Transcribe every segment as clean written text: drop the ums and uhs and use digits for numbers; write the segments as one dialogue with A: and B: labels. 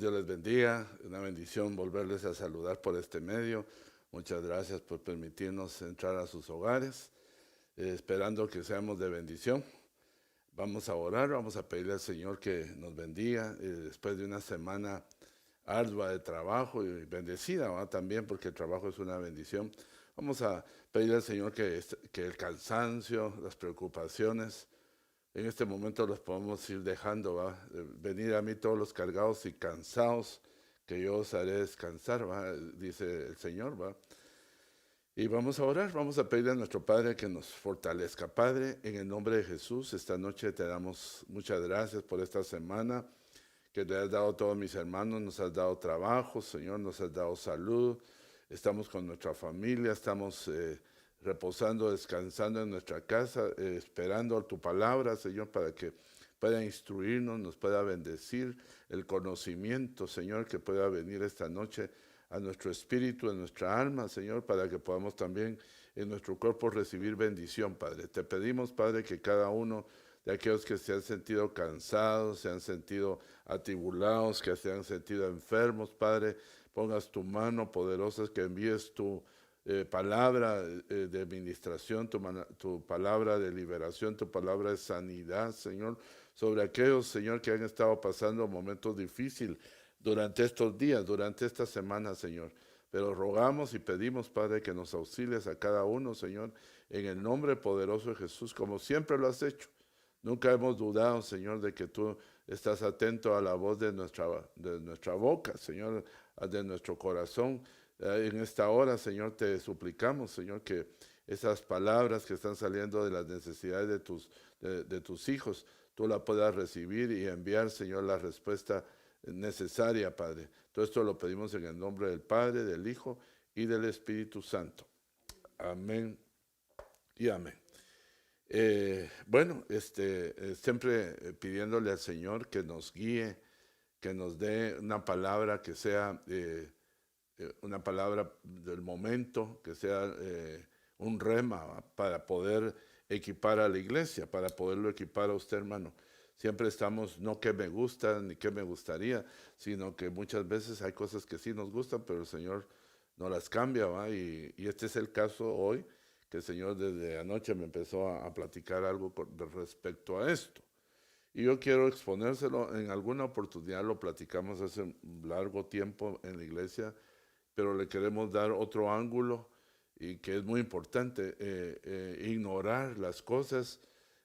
A: Dios les bendiga, una bendición volverles a saludar por este medio. Muchas gracias por permitirnos entrar a sus hogares, esperando que seamos de bendición. Vamos a orar, vamos a pedirle al Señor que nos bendiga después de una semana ardua de trabajo y bendecida, ¿va? También porque el trabajo es una bendición. Vamos a pedirle al Señor que el cansancio, las preocupaciones, en este momento los podemos ir dejando, ¿va? Venid a mí todos los cargados y cansados, que yo os haré descansar, ¿va? Dice el Señor, ¿va? Y vamos a orar, vamos a pedirle a nuestro Padre que nos fortalezca. Padre, en el nombre de Jesús, esta noche te damos muchas gracias por esta semana que te has dado a todos mis hermanos, nos has dado trabajo, Señor, nos has dado salud, estamos con nuestra familia, estamos reposando, descansando en nuestra casa, esperando tu palabra, Señor, para que pueda instruirnos, nos pueda bendecir el conocimiento, Señor, que pueda venir esta noche a nuestro espíritu, a nuestra alma, Señor, para que podamos también en nuestro cuerpo recibir bendición, Padre. Te pedimos, Padre, que cada uno de aquellos que se han sentido cansados, se han sentido atribulados, que se han sentido enfermos, Padre, pongas tu mano poderosa, que envíes tu palabra de administración, tu palabra de liberación, tu palabra de sanidad, Señor, sobre aquellos, Señor, que han estado pasando momentos difíciles durante estos días, durante esta semana, Señor. Pero rogamos y pedimos, Padre, que nos auxilies a cada uno, Señor, en el nombre poderoso de Jesús, como siempre lo has hecho. Nunca hemos dudado, Señor, de que tú estás atento a la voz de nuestra boca, Señor, de nuestro corazón. En esta hora, Señor, te suplicamos, Señor, que esas palabras que están saliendo de las necesidades de tus hijos, tú la puedas recibir y enviar, Señor, la respuesta necesaria, Padre. Todo esto lo pedimos en el nombre del Padre, del Hijo y del Espíritu Santo. Amén y amén. Siempre pidiéndole al Señor que nos guíe, que nos dé una palabra que sea una palabra del momento, que sea un rema, ¿va? Para poder equipar a la iglesia, para poderlo equipar a usted, hermano. Siempre estamos, no que me gusta ni que me gustaría, sino que muchas veces hay cosas que sí nos gustan, pero el Señor no las cambia, ¿va? Y este es el caso hoy, que el Señor desde anoche me empezó a platicar algo respecto a esto. Y yo quiero exponérselo, en alguna oportunidad lo platicamos hace un largo tiempo en la iglesia, pero le queremos dar otro ángulo y que es muy importante. Ignorar las cosas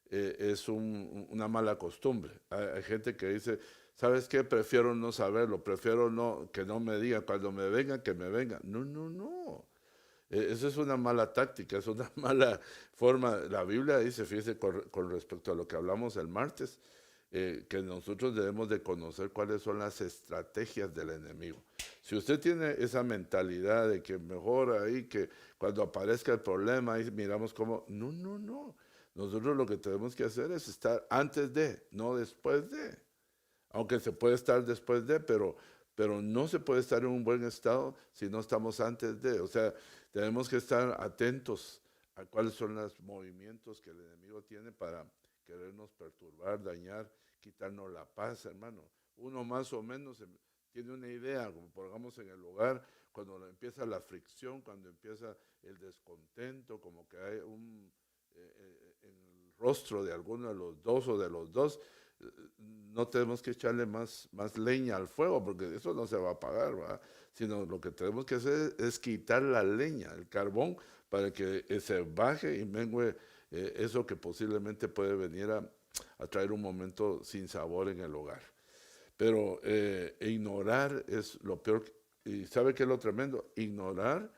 A: es una mala costumbre. Hay gente que dice, ¿sabes qué? Prefiero no saberlo, prefiero no, que no me digan, cuando me vengan, que me vengan. No, no, no. Eso es una mala táctica, es una mala forma. La Biblia dice, fíjese, con respecto a lo que hablamos el martes, que nosotros debemos de conocer cuáles son las estrategias del enemigo. Si usted tiene esa mentalidad de que mejor ahí, que cuando aparezca el problema, ahí miramos cómo, no, no, no. Nosotros lo que tenemos que hacer es estar antes de, no después de. Aunque se puede estar después de, pero no se puede estar en un buen estado si no estamos antes de. O sea, tenemos que estar atentos a cuáles son los movimientos que el enemigo tiene para querernos perturbar, dañar, quitarnos la paz, hermano. Uno más o menos tiene una idea, como pongamos en el hogar, cuando empieza la fricción, cuando empieza el descontento, como que hay en el rostro de alguno de los dos o de los dos, no tenemos que echarle más leña al fuego, porque eso no se va a apagar, ¿verdad? Sino lo que tenemos que hacer es quitar la leña, el carbón, para que se baje y mengue eso que posiblemente puede venir a traer un momento sin sabor en el hogar. Pero ignorar es lo peor. ¿Y sabe qué es lo tremendo? Ignorar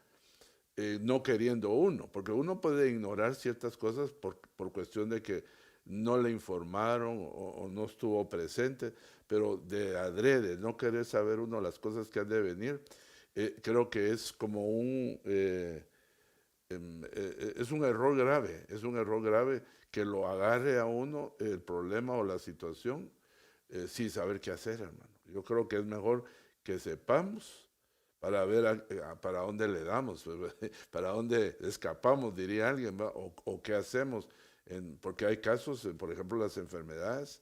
A: no queriendo uno, porque uno puede ignorar ciertas cosas por cuestión de que no le informaron o no estuvo presente, pero de adrede, no querer saber uno las cosas que han de venir, creo que es como es un error grave que lo agarre a uno el problema o la situación sin saber qué hacer, hermano. Yo creo que es mejor que sepamos para ver para dónde le damos, para dónde escapamos, diría alguien, ¿va? O qué hacemos, porque hay casos, por ejemplo, las enfermedades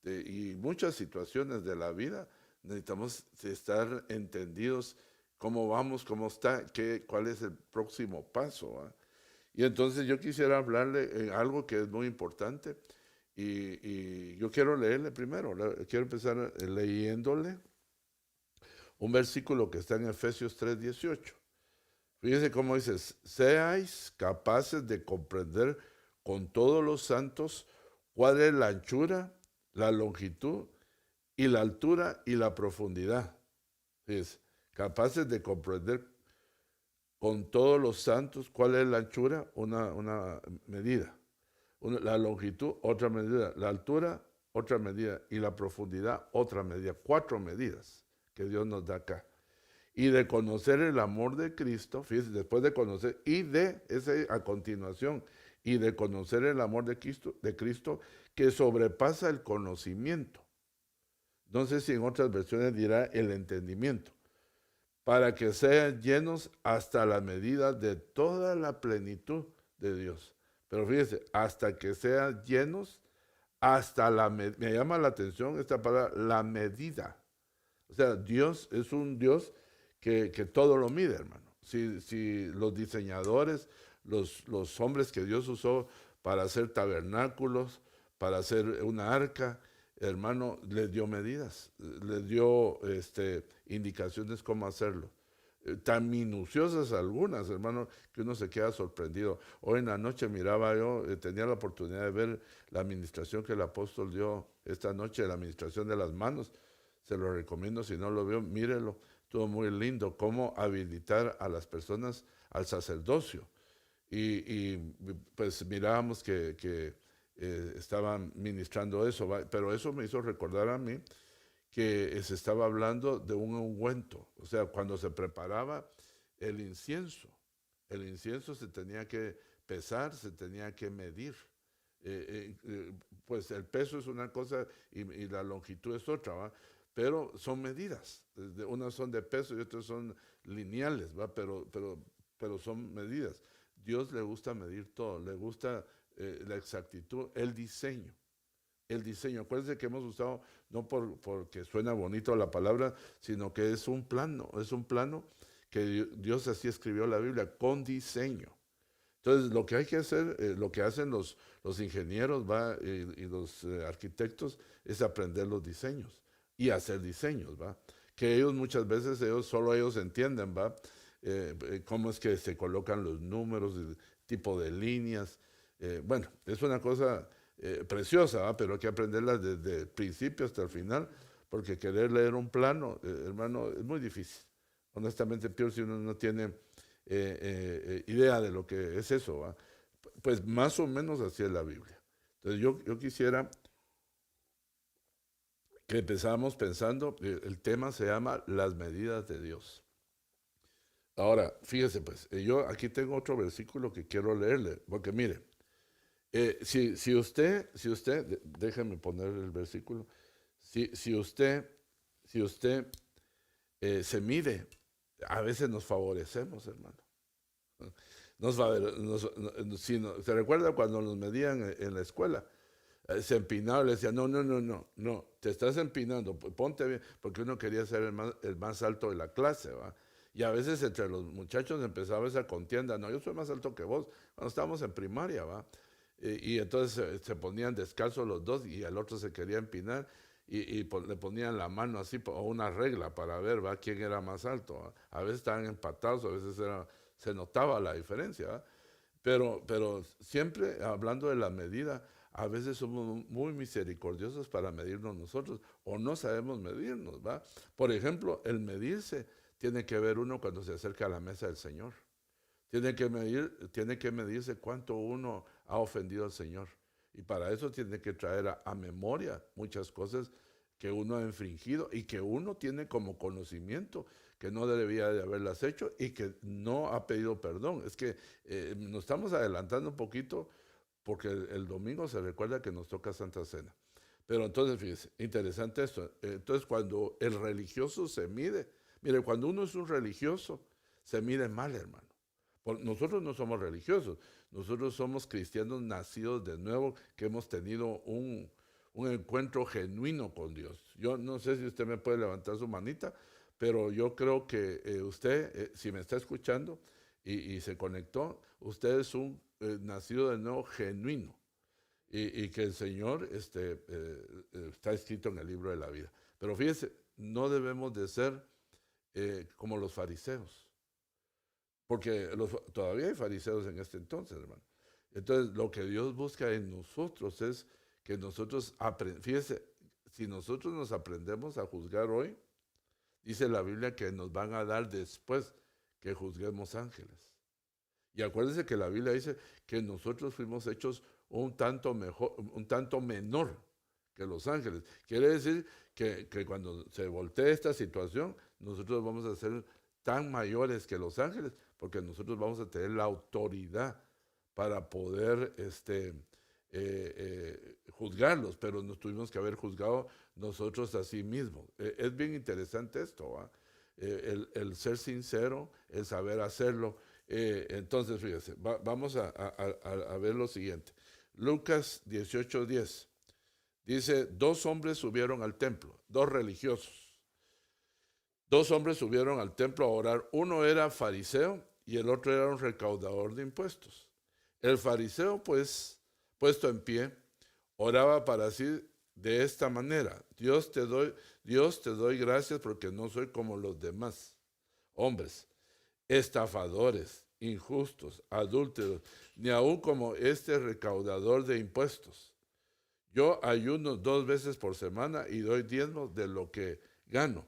A: y muchas situaciones de la vida necesitamos estar entendidos cómo vamos, cómo está, cuál es el próximo paso, ¿va? Y entonces yo quisiera hablarle en algo que es muy importante y yo quiero leerle primero, quiero empezar leyéndole un versículo que está en Efesios 3:18. Fíjese cómo dice: seáis capaces de comprender con todos los santos cuál es la anchura, la longitud y la altura y la profundidad. Fíjese, capaces de comprender con todos los santos cuál es la anchura, una medida, la longitud, otra medida, la altura, otra medida, y la profundidad, otra medida. 4 medidas que Dios nos da acá. Y de conocer el amor de Cristo, fíjense, después de conocer, y de, ese a continuación, y de conocer el amor de Cristo que sobrepasa el conocimiento. No sé si en otras versiones dirá el entendimiento, para que sean llenos hasta la medida de toda la plenitud de Dios. Pero fíjese, hasta que sean llenos hasta me llama la atención esta palabra, la medida. O sea, Dios es un Dios que todo lo mide, hermano. Si los diseñadores, los hombres que Dios usó para hacer tabernáculos, para hacer una arca, hermano, les dio medidas, les dio indicaciones cómo hacerlo. Tan minuciosas algunas, hermano, que uno se queda sorprendido. Hoy en la noche miraba yo, tenía la oportunidad de ver la administración que el apóstol dio esta noche, la administración de las manos. Se lo recomiendo, si no lo veo, mírelo. Estuvo muy lindo, cómo habilitar a las personas al sacerdocio. Y pues mirábamos que estaban ministrando eso, ¿va? Pero eso me hizo recordar a mí que se estaba hablando de un ungüento. O sea, cuando se preparaba el incienso se tenía que pesar, se tenía que medir. Pues el peso es una cosa y la longitud es otra, ¿va? Pero son medidas. Unas son de peso y otras son lineales, ¿va? Pero son medidas. Dios le gusta medir todo, le gusta la exactitud, el diseño. El diseño, acuérdense que hemos usado, no porque suena bonito la palabra, sino que es un plano que Dios así escribió la Biblia, con diseño. Entonces, lo que hay que hacer, lo que hacen los ingenieros y los arquitectos es aprender los diseños y hacer diseños, ¿va? Que ellos muchas veces, solo ellos entienden, ¿va? Cómo es que se colocan los números, el tipo de líneas. Bueno, es una cosa preciosa, ¿va? Pero hay que aprenderla desde el principio hasta el final, porque querer leer un plano, hermano, es muy difícil. Honestamente, peor si uno no tiene idea de lo que es eso, ¿va? Pues más o menos así es la Biblia. Entonces yo quisiera que empezáramos pensando, el tema se llama las medidas de Dios. Ahora, fíjese pues, yo aquí tengo otro versículo que quiero leerle, porque mire, si usted, déjeme poner el versículo, si usted se mide, a veces nos favorecemos, hermano. ¿Se recuerda cuando nos medían en la escuela? Se empinaba y le decía, no, te estás empinando, ponte bien, porque uno quería ser el más alto de la clase, ¿va? Y a veces entre los muchachos empezaba esa contienda, no, yo soy más alto que vos, cuando estábamos en primaria, ¿va? Y entonces se ponían descalzos los dos y el otro se quería empinar y le ponían la mano así, o una regla para ver, ¿va? Quién era más alto, ¿va? A veces estaban empatados, a veces se notaba la diferencia, ¿va? Pero siempre hablando de la medida, a veces somos muy misericordiosos para medirnos nosotros o no sabemos medirnos, ¿va? Por ejemplo, el medirse tiene que ver uno cuando se acerca a la mesa del Señor. Tiene que medirse cuánto uno ha ofendido al Señor. Y para eso tiene que traer a memoria muchas cosas que uno ha infringido y que uno tiene como conocimiento que no debía de haberlas hecho y que no ha pedido perdón. Es que nos estamos adelantando un poquito porque el domingo se recuerda que nos toca Santa Cena. Pero entonces, fíjese, interesante esto. Entonces, cuando el religioso se mide, mire, cuando uno es un religioso, se mide mal, hermano. Nosotros no somos religiosos, nosotros somos cristianos nacidos de nuevo, que hemos tenido un encuentro genuino con Dios. Yo no sé si usted me puede levantar su manita, pero yo creo que usted, si me está escuchando y se conectó, usted es un nacido de nuevo genuino y que el Señor está escrito en el libro de la vida. Pero fíjese, no debemos de ser como los fariseos, porque todavía hay fariseos en este entonces, hermano. Entonces, lo que Dios busca en nosotros es que nosotros fíjese, si nosotros nos aprendemos a juzgar hoy, dice la Biblia que nos van a dar después que juzguemos ángeles. Y acuérdense que la Biblia dice que nosotros fuimos hechos un tanto mejor, un tanto menor que los ángeles. Quiere decir que cuando se voltee esta situación, nosotros vamos a ser tan mayores que los ángeles, porque nosotros vamos a tener la autoridad para poder juzgarlos, pero nos tuvimos que haber juzgado nosotros a sí mismos. Es bien interesante esto, ¿va? El ser sincero, el saber hacerlo. Entonces, fíjese, vamos a ver lo siguiente. Lucas 18:10 dice, dos hombres subieron al templo, dos religiosos. Dos hombres subieron al templo a orar. Uno era fariseo y el otro era un recaudador de impuestos. El fariseo, pues, puesto en pie, oraba para sí de esta manera. Dios te doy gracias porque no soy como los demás hombres, estafadores, injustos, adúlteros, ni aun como este recaudador de impuestos. Yo ayuno 2 veces por semana y doy diezmos de lo que gano.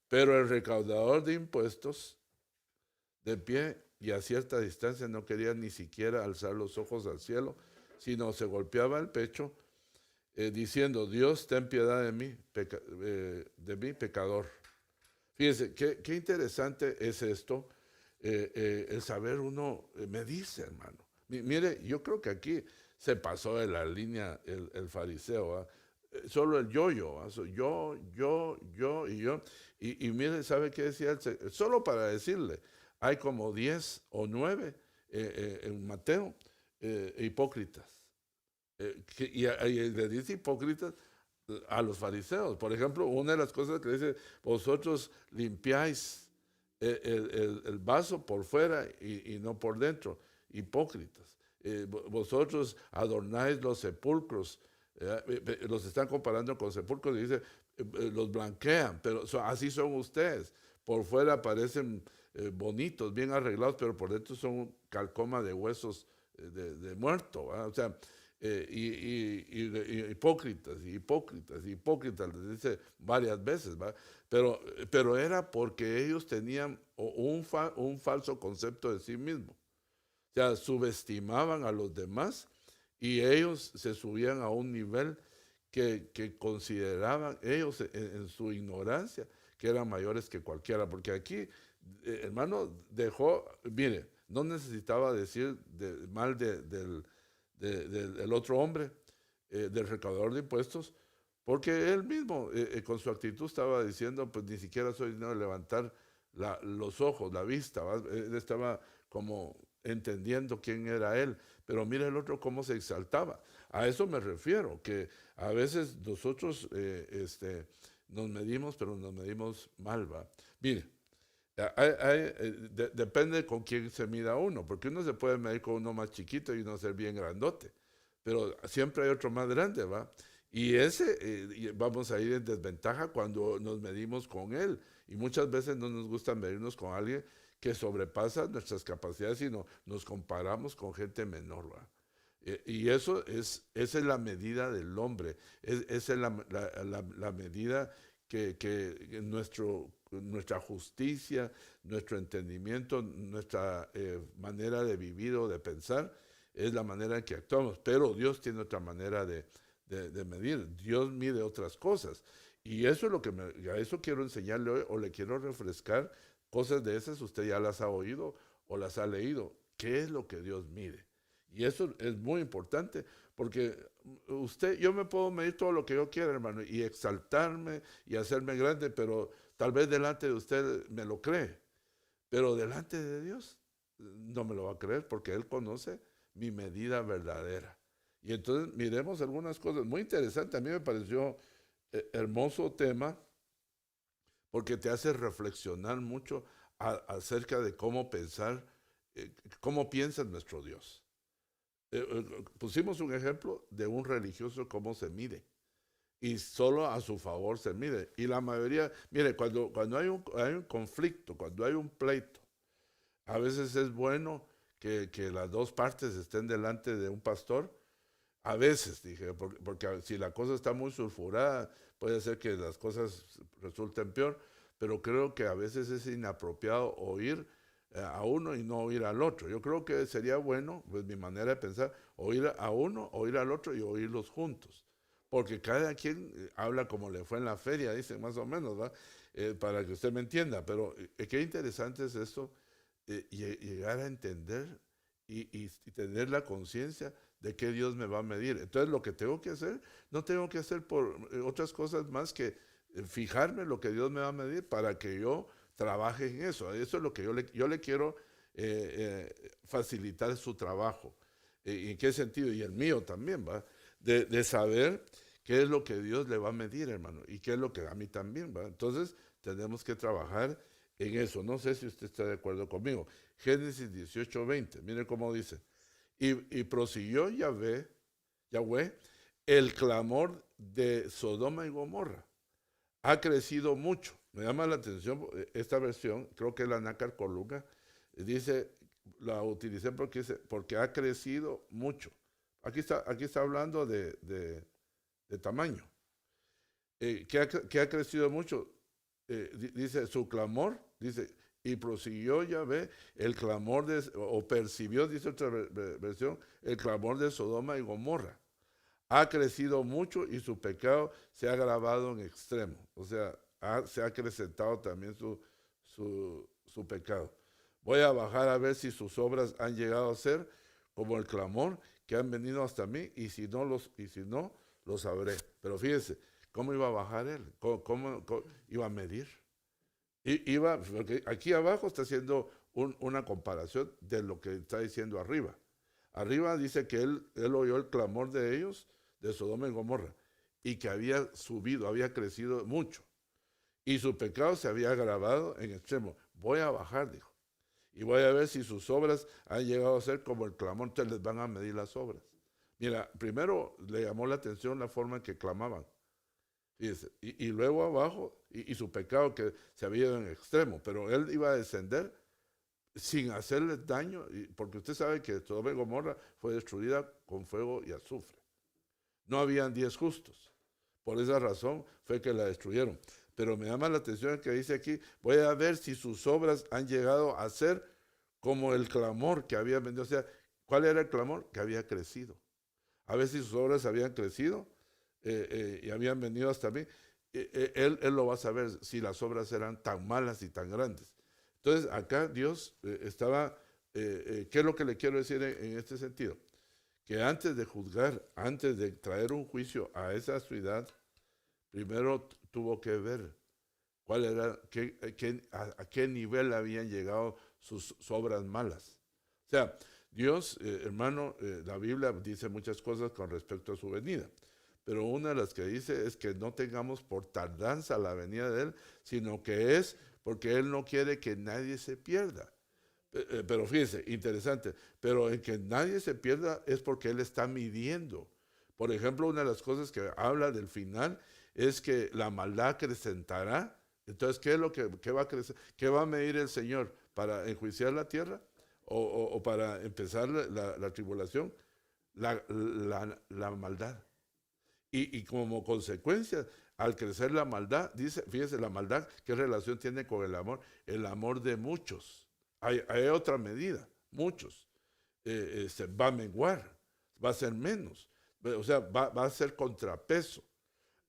A: Pero el recaudador de impuestos, de pie y a cierta distancia, no quería ni siquiera alzar los ojos al cielo, sino se golpeaba el pecho, diciendo, Dios, ten piedad de mí, pecador. Fíjese, qué interesante es esto, el saber uno medirse, hermano. Mire, yo creo que aquí se pasó de la línea el fariseo, ¿eh? Solo el yo, ¿eh? Yo y yo. Y mire, ¿sabe qué decía él? Solo para decirle, hay como 10 o 9 en Mateo, hipócritas. Y le dice hipócritas a los fariseos. Por ejemplo, una de las cosas que dice, vosotros limpiáis el vaso por fuera y no por dentro, hipócritas. Vosotros adornáis los sepulcros, los están comparando con sepulcros y dice, los blanquean, pero así son ustedes. Por fuera parecen bonitos, bien arreglados, pero por dentro son un calcoma de huesos de muerto, ¿verdad? O sea, hipócritas, les dice varias veces, ¿va? Pero era porque ellos tenían un falso concepto de sí mismos. O sea, subestimaban a los demás y ellos se subían a un nivel que consideraban ellos en su ignorancia que eran mayores que cualquiera. Porque aquí, hermano, mire, no necesitaba decir mal del otro hombre, del recaudador de impuestos, porque él mismo con su actitud estaba diciendo, pues ni siquiera soy digno de levantar los ojos, la vista, ¿va? Él estaba como entendiendo quién era él, pero mira el otro cómo se exaltaba. A eso me refiero, que a veces nosotros nos medimos, pero nos medimos mal, ¿va? Mire, depende con quién se mida uno, porque uno se puede medir con uno más chiquito y uno ser bien grandote, pero siempre hay otro más grande, ¿va? Y vamos a ir en desventaja cuando nos medimos con él. Y muchas veces no nos gusta medirnos con alguien que sobrepasa nuestras capacidades, sino nos comparamos con gente menor, ¿va? Y esa es la medida del hombre, esa es la medida que nuestra justicia, nuestro entendimiento, nuestra manera de vivir o de pensar, es la manera en que actuamos. Pero Dios tiene otra manera de medir. Dios mide otras cosas. Y eso es lo que a eso quiero enseñarle hoy, o le quiero refrescar cosas de esas, usted ya las ha oído o las ha leído. ¿Qué es lo que Dios mide? Y eso es muy importante, porque yo me puedo medir todo lo que yo quiera, hermano, y exaltarme y hacerme grande, pero tal vez delante de usted me lo cree, pero delante de Dios no me lo va a creer, porque Él conoce mi medida verdadera. Y entonces miremos algunas cosas muy interesantes. A mí me pareció hermoso tema porque te hace reflexionar mucho acerca de cómo pensar, cómo piensa nuestro Dios. Pusimos un ejemplo de un religioso cómo se mide y solo a su favor se mide. Y la mayoría, mire, cuando hay un conflicto, cuando hay un pleito, a veces es bueno que las dos partes estén delante de un pastor. A veces, dije, porque si la cosa está muy sulfurada, puede ser que las cosas resulten peor, pero creo que a veces es inapropiado oír a uno y no oír al otro. Yo creo que sería bueno, pues mi manera de pensar, oír a uno, oír al otro y oírlos juntos. Porque cada quien habla como le fue en la feria, dicen más o menos, ¿va? Para que usted me entienda. Pero qué interesante es esto, llegar a entender y tener la conciencia de que Dios me va a medir. Entonces lo que tengo que hacer, no tengo que hacer por otras cosas más que fijarme en lo que Dios me va a medir para que yo trabaje en eso. Eso es lo que yo le quiero facilitar su trabajo. ¿Y en qué sentido? Y el mío también, ¿va? De saber qué es lo que Dios le va a medir, hermano, y qué es lo que a mí también, ¿va? Entonces tenemos que trabajar en eso. No sé si usted está de acuerdo conmigo. Génesis 18:20, mire cómo dice. Y prosiguió Yahweh, el clamor de Sodoma y Gomorra. Ha crecido mucho. Me llama la atención esta versión, creo que es la Nácar Colunga, dice, la utilicé porque ha crecido mucho. Aquí está hablando de tamaño. Que ha crecido mucho. Dice su clamor, dice, y prosiguió Yahvé el clamor o percibió, dice otra versión, el clamor de Sodoma y Gomorra. Ha crecido mucho y su pecado se ha agravado en extremo. O sea, se ha acrecentado también su pecado. Voy a bajar a ver si sus obras han llegado a ser como el clamor que han venido hasta mí, y si no, lo sabré. Pero fíjese, ¿cómo iba a bajar él? ¿Cómo iba a medir? Porque aquí abajo está haciendo una comparación de lo que está diciendo arriba. Arriba dice que él oyó el clamor de ellos, de Sodoma y Gomorra, y que había subido, había crecido mucho. Y su pecado se había agravado en extremo. Voy a bajar, dijo, y voy a ver si sus obras han llegado a ser como el clamor. Entonces les van a medir las obras. Mira, primero le llamó la atención la forma en que clamaban. Y luego abajo, y su pecado que se había ido en extremo, pero él iba a descender sin hacerles daño, porque usted sabe que Sodoma y Gomorra fue destruida con fuego y azufre. No habían 10 justos. Por esa razón fue que la destruyeron. Pero me llama la atención que dice aquí, voy a ver si sus obras han llegado a ser como el clamor que había venido. O sea, ¿cuál era el clamor? Que había crecido. A ver si sus obras habían crecido y habían venido hasta mí. Él lo va a saber si las obras eran tan malas y tan grandes. Entonces, acá Dios estaba, ¿qué es lo que le quiero decir en este sentido? Que antes de juzgar, antes de traer un juicio a esa ciudad, primero tuvo que ver cuál era, a qué nivel habían llegado sus obras malas. O sea, Dios, hermano, la Biblia dice muchas cosas con respecto a su venida, pero una de las que dice es que no tengamos por tardanza la venida de Él, sino que es porque Él no quiere que nadie se pierda. Pero fíjense, interesante, pero en que nadie se pierda es porque Él está midiendo. Por ejemplo, una de las cosas que habla del final es que la maldad acrecentará. Entonces, ¿qué es lo que va a crecer? ¿Qué va a medir el Señor? ¿Para enjuiciar la tierra? ¿O para empezar la tribulación? La maldad. Y como consecuencia, al crecer la maldad, dice, fíjese, la maldad, ¿qué relación tiene con el amor? El amor de muchos. Hay otra medida, muchos. Se va a menguar, va a ser menos. O sea, va a ser contrapeso.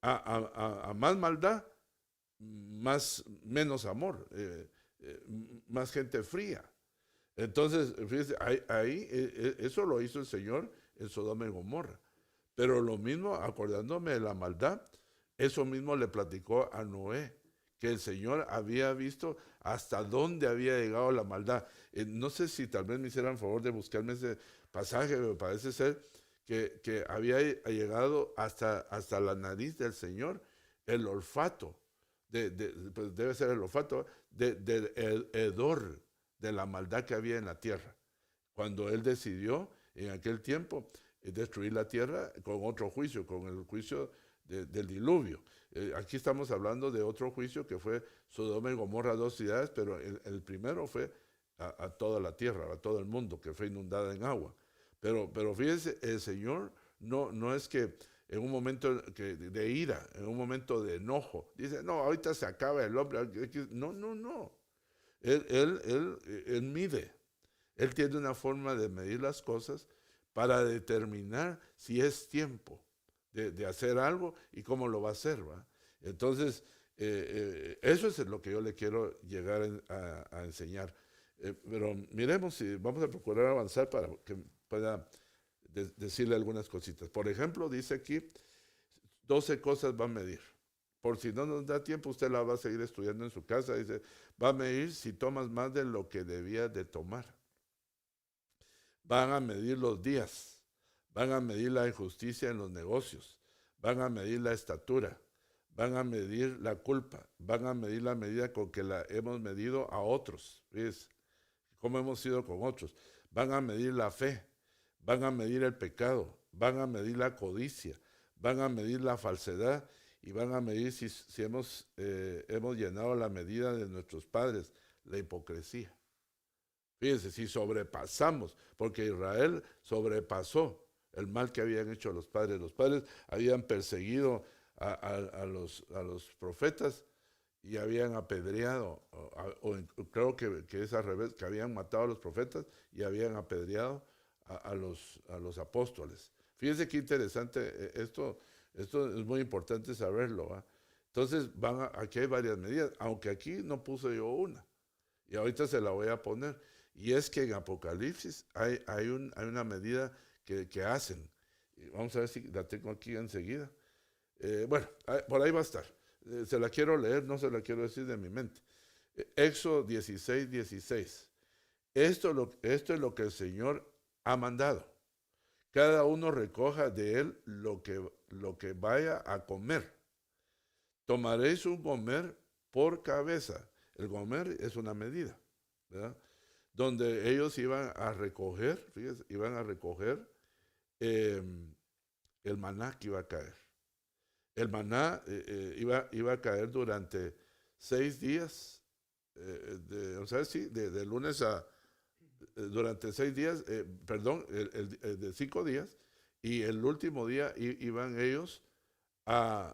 A: A más maldad, menos amor, más gente fría. Entonces, fíjese, eso lo hizo el Señor en Sodoma y Gomorra. Pero lo mismo, acordándome de la maldad, eso mismo le platicó a Noé, que el Señor había visto hasta dónde había llegado la maldad. No sé si tal vez me hicieran favor de buscarme ese pasaje, me parece ser que había llegado hasta la nariz del Señor el olfato, pues debe ser el olfato, del hedor de la maldad que había en la tierra. Cuando Él decidió en aquel tiempo destruir la tierra con otro juicio, con el juicio del diluvio. Aquí estamos hablando de otro juicio que fue Sodoma y Gomorra, 2 ciudades, pero el primero fue a toda la tierra, a todo el mundo, que fue inundada en agua. Pero fíjense, el Señor no es que en un momento de ira, en un momento de enojo, dice, no, ahorita se acaba el hombre. No. Él mide. Él tiene una forma de medir las cosas para determinar si es tiempo de hacer algo y cómo lo va a hacer, ¿va? Entonces, eso es lo que yo le quiero llegar a enseñar. Pero miremos si vamos a procurar avanzar para que pueda decirle algunas cositas. Por ejemplo, dice aquí, 12 cosas va a medir. Por si no nos da tiempo, usted la va a seguir estudiando en su casa. Dice, va a medir si tomas más de lo que debías de tomar. Van a medir los días. Van a medir la injusticia en los negocios. Van a medir la estatura. Van a medir la culpa. Van a medir la medida con que la hemos medido a otros. ¿Ves? ¿Cómo hemos sido con otros? Van a medir la fe. Van a medir el pecado. Van a medir la codicia. Van a medir la falsedad. Y van a medir si hemos llenado la medida de nuestros padres, la hipocresía. Fíjense, si sobrepasamos, porque Israel sobrepasó el mal que habían hecho los padres. Los padres habían perseguido a los profetas y habían apedreado, creo que es al revés, que habían matado a los profetas y habían apedreado a los apóstoles. Fíjense qué interesante esto. Esto es muy importante saberlo, ¿va? Entonces, aquí hay varias medidas, aunque aquí no puse yo una. Y ahorita se la voy a poner. Y es que en Apocalipsis hay una medida que hacen. Y vamos a ver si la tengo aquí enseguida. Bueno, por ahí va a estar. Se la quiero leer, no se la quiero decir de mi mente. Éxodo 16:16. Esto es lo que el Señor ha mandado. Cada uno recoja de él lo que vaya a comer. Tomaréis un gomer por cabeza. El gomer es una medida, ¿verdad? Donde ellos iban a recoger, fíjense, iban a recoger el maná que iba a caer. El maná iba a caer durante 6 días, de lunes a durante 6 días, de 5 días, y el último día iban ellos a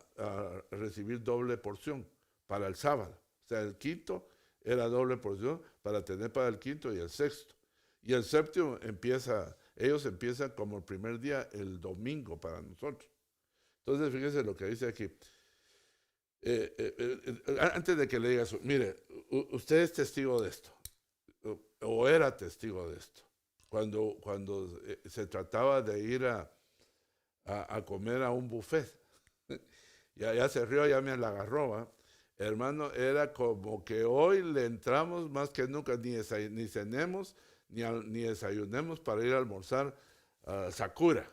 A: recibir doble porción para el sábado. O sea, el quinto era doble porción para tener para el quinto y el sexto. Y el séptimo ellos empiezan como el primer día, el domingo para nosotros. Entonces, fíjense lo que dice aquí. Antes de que le diga eso, mire, usted es testigo de esto, o era testigo de esto, cuando se trataba de ir a comer a un buffet. ya se rió, ya me la agarró, ¿va? Hermano, era como que hoy le entramos más que nunca, ni cenemos, ni desayunemos para ir a almorzar a Sakura.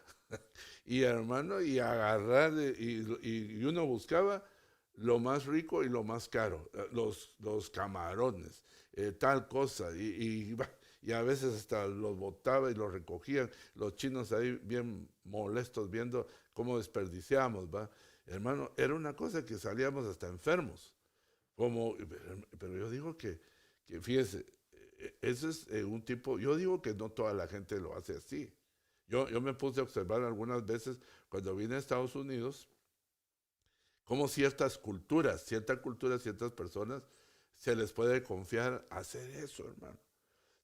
A: Y hermano, y agarrar, y uno buscaba lo más rico y lo más caro, los camarones, tal cosa, y a veces hasta los botaba y los recogían, los chinos ahí bien molestos viendo cómo desperdiciamos, ¿va? Hermano, era una cosa que salíamos hasta enfermos, pero yo digo que fíjese, eso es un tipo, yo digo que no toda la gente lo hace así. Yo me puse a observar algunas veces cuando vine a Estados Unidos, cómo ciertas culturas, ciertas personas, se les puede confiar hacer eso, hermano.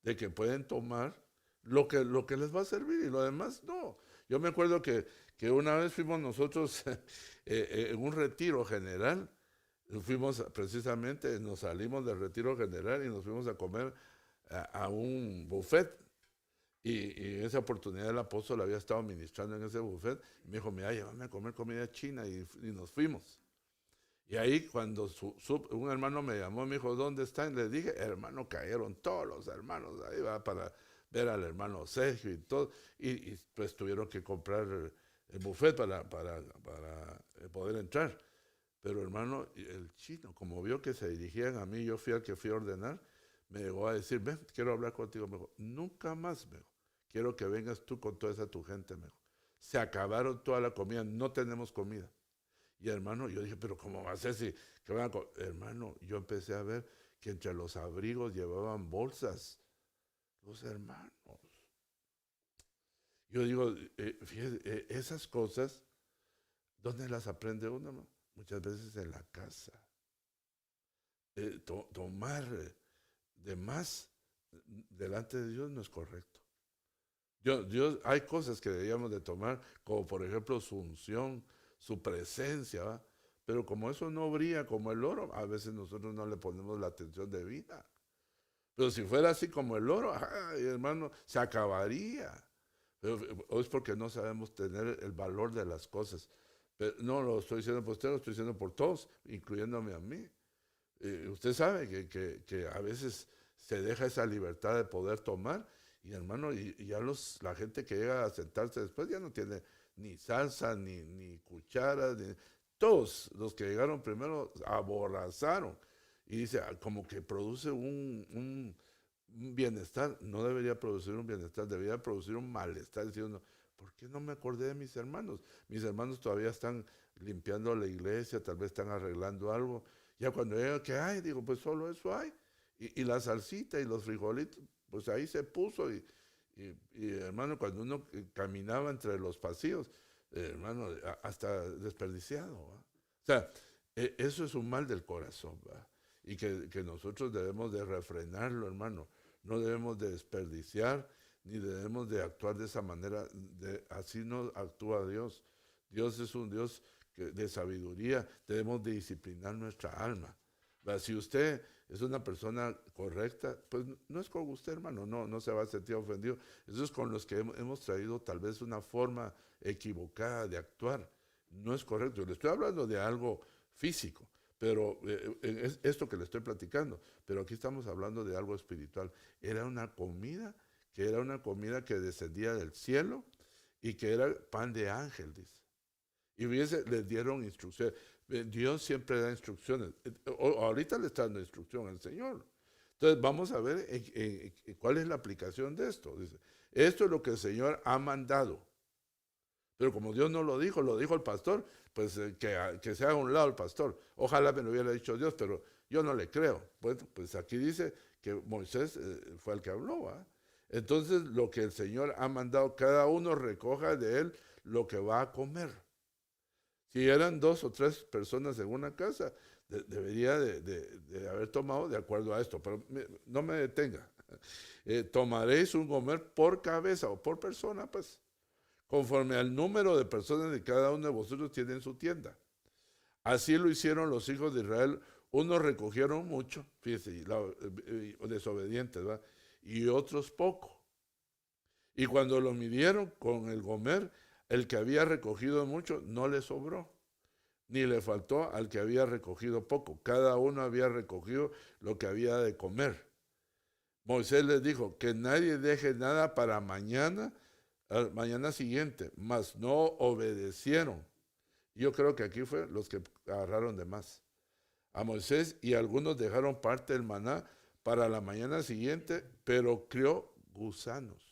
A: De que pueden tomar lo que les va a servir y lo demás no. Yo me acuerdo que una vez fuimos nosotros en un retiro general, fuimos precisamente, nos salimos del retiro general y nos fuimos a comer a un buffet. Y en esa oportunidad el apóstol había estado ministrando en ese buffet. Y me dijo, mira, llévame a comer comida china. Y nos fuimos. Y ahí cuando un hermano me llamó, me dijo, ¿dónde están? Le dije, hermano, cayeron todos los hermanos. Ahí va ver al hermano Sergio y todo, pues tuvieron que comprar el buffet para poder entrar. Pero hermano, el chino, como vio que se dirigían a mí, yo fui al que fui a ordenar, me llegó a decir, ven, quiero hablar contigo. Me dijo, nunca más, me dijo, quiero que vengas tú con toda esa tu gente, me dijo. Se acabaron toda la comida, no tenemos comida. Y hermano, yo dije, pero ¿cómo va a ser si que van a hermano, yo empecé a ver que entre los abrigos llevaban bolsas, los hermanos. Yo digo, fíjate, esas cosas, ¿dónde las aprende uno? No? Muchas veces en la casa. Tomar de más delante de Dios no es correcto. Dios, hay cosas que debíamos de tomar, como por ejemplo su unción, su presencia, ¿va? Pero como eso no brilla como el oro, a veces nosotros no le ponemos la atención debida. Pero si fuera así como el oro, ay, hermano, se acabaría. Pero es porque no sabemos tener el valor de las cosas. Pero no lo estoy diciendo por usted, lo estoy diciendo por todos, incluyéndome a mí. Usted sabe que a veces se deja esa libertad de poder tomar y hermano, y ya la gente que llega a sentarse después ya no tiene ni salsa, ni cucharas, todos los que llegaron primero aborrazaron. Y dice, como que produce un bienestar. No debería producir un bienestar, debería producir un malestar. Diciendo, ¿por qué no me acordé de mis hermanos? Mis hermanos todavía están limpiando la iglesia, tal vez están arreglando algo. Ya cuando llega, ¿qué hay? Digo, pues solo eso hay. Y la salsita y los frijolitos, pues ahí se puso. Y, hermano, cuando uno caminaba entre los pasillos, hermano, hasta desperdiciado. ¿Va? O sea, eso es un mal del corazón. ¿Va? Y que nosotros debemos de refrenarlo, hermano. No debemos de desperdiciar, ni debemos de actuar de esa manera. Así no actúa Dios. Dios es un Dios de sabiduría. Debemos de disciplinar nuestra alma. Si usted es una persona correcta, pues no es con usted, hermano, no se va a sentir ofendido. Eso es con los que hemos traído tal vez una forma equivocada de actuar. No es correcto. Le estoy hablando de algo físico, pero es esto que le estoy platicando. Pero aquí estamos hablando de algo espiritual. Era una comida que descendía del cielo y que era pan de ángel, dice. Y les dieron instrucciones. Dios siempre da instrucciones. Ahorita le está dando instrucción al Señor. Entonces vamos a ver cuál es la aplicación de esto. Dice, esto es lo que el Señor ha mandado. Pero como Dios no lo dijo el pastor, pues que se haga a un lado el pastor. Ojalá me lo hubiera dicho Dios, pero yo no le creo. Pues aquí dice que Moisés fue el que habló. ¿Va? Entonces lo que el Señor ha mandado, cada uno recoja de él lo que va a comer. Si eran 2 o 3 personas en una casa, debería de haber tomado de acuerdo a esto, pero no me detenga. Tomaréis un comer por cabeza o por persona, pues, conforme al número de personas de cada uno de vosotros tiene en su tienda. Así lo hicieron los hijos de Israel. Unos recogieron mucho, fíjese, desobedientes, ¿verdad? Y otros poco. Y cuando lo midieron con el gomer, el que había recogido mucho no le sobró, ni le faltó al que había recogido poco. Cada uno había recogido lo que había de comer. Moisés les dijo, que nadie deje nada para mañana siguiente, mas no obedecieron. Yo creo que aquí fue los que agarraron de más. A Moisés y algunos dejaron parte del maná para la mañana siguiente, pero crió gusanos.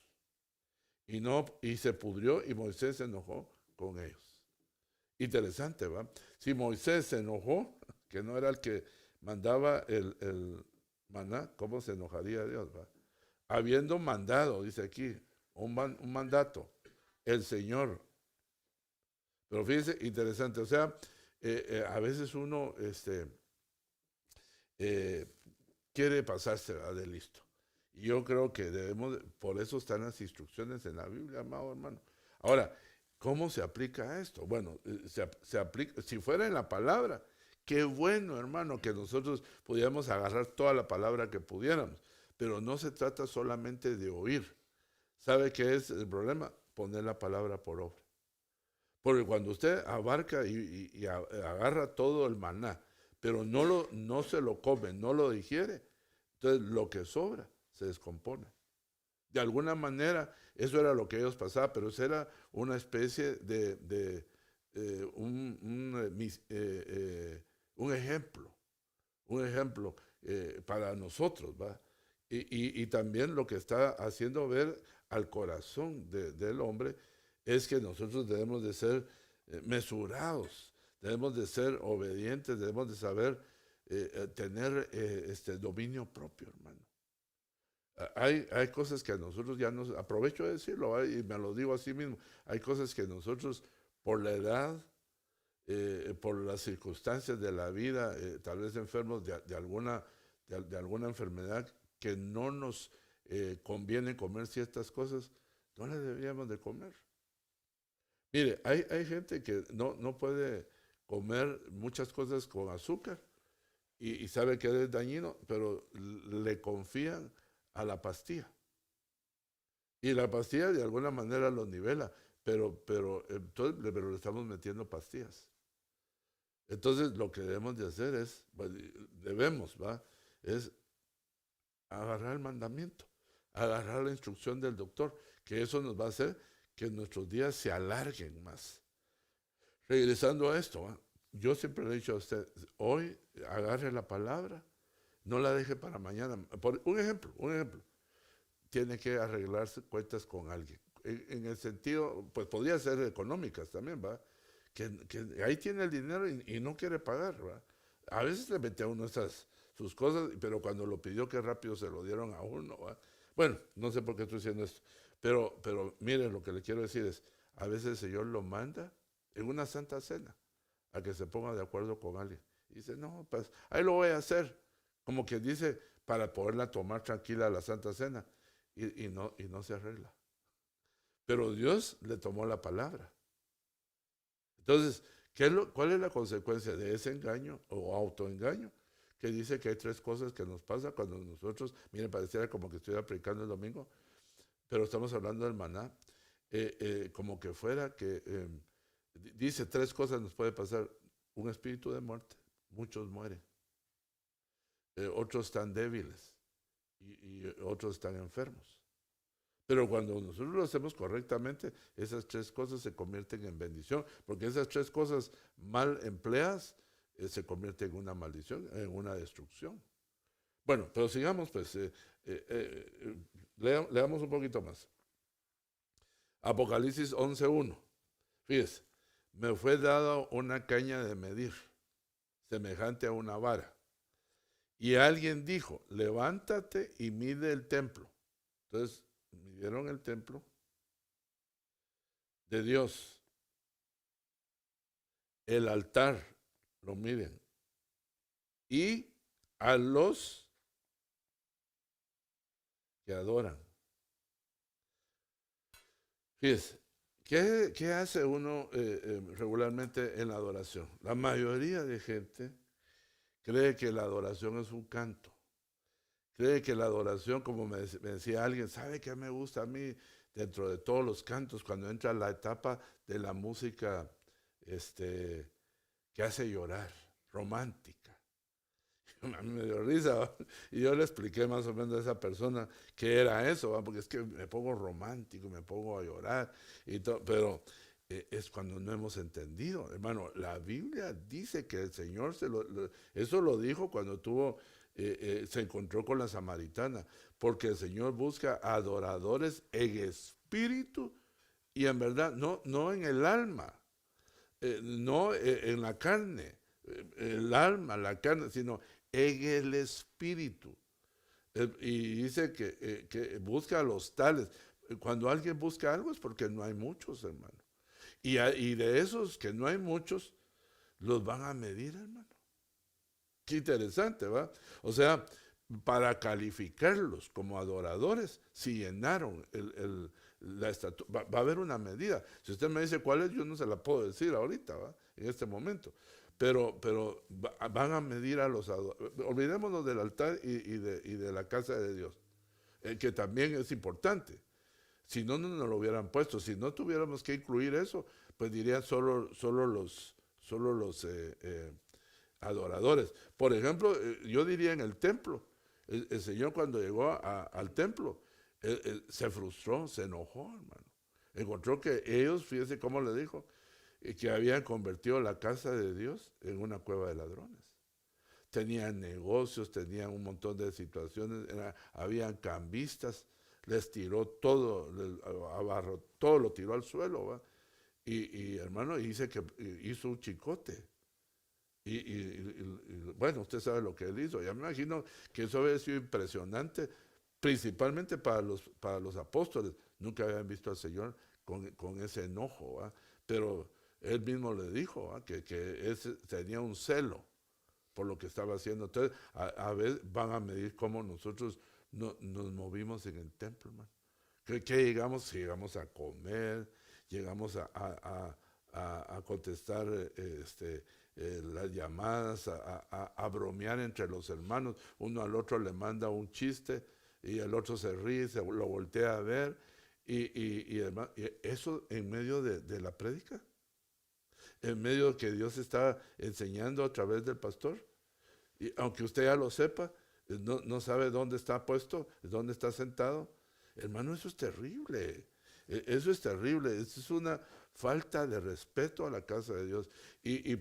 A: Y se pudrió y Moisés se enojó con ellos. Interesante, ¿va? Si Moisés se enojó, que no era el que mandaba el maná, ¿cómo se enojaría Dios, va? Habiendo mandado, dice aquí, un mandato, el Señor. Pero fíjense, interesante, o sea, a veces uno quiere pasarse de listo. Y yo creo que por eso están las instrucciones en la Biblia, amado hermano. Ahora, ¿cómo se aplica esto? Bueno, se aplica, si fuera en la palabra, qué bueno, hermano, que nosotros pudiéramos agarrar toda la palabra que pudiéramos. Pero no se trata solamente de oír. ¿Sabe qué es el problema? Poner la palabra por obra. Porque cuando usted abarca y agarra todo el maná, pero no se lo come, no lo digiere, entonces lo que sobra se descompone. De alguna manera, eso era lo que ellos pasaban, pero eso era una especie de un ejemplo para nosotros, ¿va? Y también lo que está haciendo ver al corazón del hombre es que nosotros debemos de ser mesurados, debemos de ser obedientes, debemos de saber tener este dominio propio, hermano. Hay cosas que a nosotros ya nos, aprovecho de decirlo, ¿va? Y me lo digo así mismo, hay cosas que nosotros por la edad, por las circunstancias de la vida, tal vez enfermos de alguna enfermedad que no nos conviene comer ciertas cosas, no las deberíamos de comer. Mire, hay gente que no puede comer muchas cosas con azúcar y sabe que es dañino, pero le confían a la pastilla. Y la pastilla de alguna manera lo nivela, pero le estamos metiendo pastillas. Entonces lo que debemos de hacer es, ¿va? Es agarrar el mandamiento, agarrar la instrucción del doctor, que eso nos va a hacer que nuestros días se alarguen más. Regresando a esto, ¿va? Yo siempre le he dicho a usted, hoy agarre la palabra, no la deje para mañana. Por un ejemplo, tiene que arreglarse cuentas con alguien. En el sentido, pues podría ser económicas también, ¿va? Que ahí tiene el dinero y no quiere pagar, ¿va? A veces le mete a uno sus cosas, pero cuando lo pidió que rápido se lo dieron a uno, ¿va? Bueno, no sé por qué estoy diciendo esto, pero miren, lo que le quiero decir es, a veces el Señor lo manda en una santa cena a que se ponga de acuerdo con alguien. Y dice, no, pues ahí lo voy a hacer. Como que dice, para poderla tomar tranquila la Santa Cena. Y no se arregla. Pero Dios le tomó la palabra. Entonces, ¿cuál es la consecuencia de ese engaño o autoengaño? Que dice que hay tres cosas que nos pasa cuando nosotros, miren, pareciera como que estuviera predicando el domingo, pero estamos hablando del maná, como que fuera que dice tres cosas nos puede pasar. Un espíritu de muerte, muchos mueren. Otros están débiles y otros están enfermos. Pero cuando nosotros lo hacemos correctamente, esas tres cosas se convierten en bendición, porque esas tres cosas mal empleadas se convierten en una maldición, en una destrucción. Bueno, pero sigamos, pues, leamos un poquito más. Apocalipsis 11:1. Fíjese, me fue dada una caña de medir, semejante a una vara. Y alguien dijo, levántate y mide el templo. Entonces, midieron el templo de Dios. El altar, lo miden. Y a los que adoran. Fíjese, ¿qué hace uno regularmente en la adoración? La mayoría de gente cree que la adoración es un canto. Cree que la adoración, como me decía alguien, ¿sabe qué me gusta a mí dentro de todos los cantos? Cuando entra la etapa de la música que hace llorar, romántica. A mí me dio risa, ¿va? Y yo le expliqué más o menos a esa persona qué era eso, ¿va? Porque es que me pongo romántico, me pongo a llorar, y pero es cuando no hemos entendido. Hermano, la Biblia dice que el Señor eso lo dijo cuando se encontró con la samaritana, porque el Señor busca adoradores en espíritu y en verdad, no en el alma, no en la carne, el alma, la carne, sino en el espíritu. Y dice que busca a los tales. Cuando alguien busca algo es porque no hay muchos, hermano. Y de esos que no hay muchos, los van a medir, hermano. Qué interesante, ¿va? O sea, para calificarlos como adoradores, si llenaron la estatura, va a haber una medida. Si usted me dice cuál es, yo no se la puedo decir ahorita, ¿va? En este momento. Pero van a medir a los adoradores. Olvidémonos del altar y de la casa de Dios, que también es importante. Si no, no nos lo hubieran puesto. Si no tuviéramos que incluir eso, pues dirían solo los adoradores. Por ejemplo, yo diría en el templo, el Señor cuando llegó al templo, se frustró, se enojó, hermano. Encontró que ellos, fíjese cómo le dijo, que habían convertido la casa de Dios en una cueva de ladrones. Tenían negocios, tenían un montón de situaciones, habían cambistas, les tiró todo, todo lo tiró al suelo, ¿va? Hermano, dice que hizo un chicote. Bueno, usted sabe lo que él hizo. Ya me imagino que eso había sido impresionante, principalmente para los apóstoles. Nunca habían visto al Señor con ese enojo, ¿va? Pero él mismo le dijo, ¿va? Que tenía un celo por lo que estaba haciendo. Entonces, a ver, van a medir cómo nosotros nos movimos en el templo, hermano. ¿Qué llegamos? Si llegamos a comer, llegamos a contestar las llamadas, a bromear entre los hermanos. Uno al otro le manda un chiste y el otro se ríe, lo voltea a ver. Y eso en medio de la prédica, en medio de que Dios está enseñando a través del pastor. Y aunque usted ya lo sepa, no sabe dónde está puesto, dónde está sentado. Hermano, eso es terrible. Eso es terrible. Eso es una falta de respeto a la casa de Dios. Y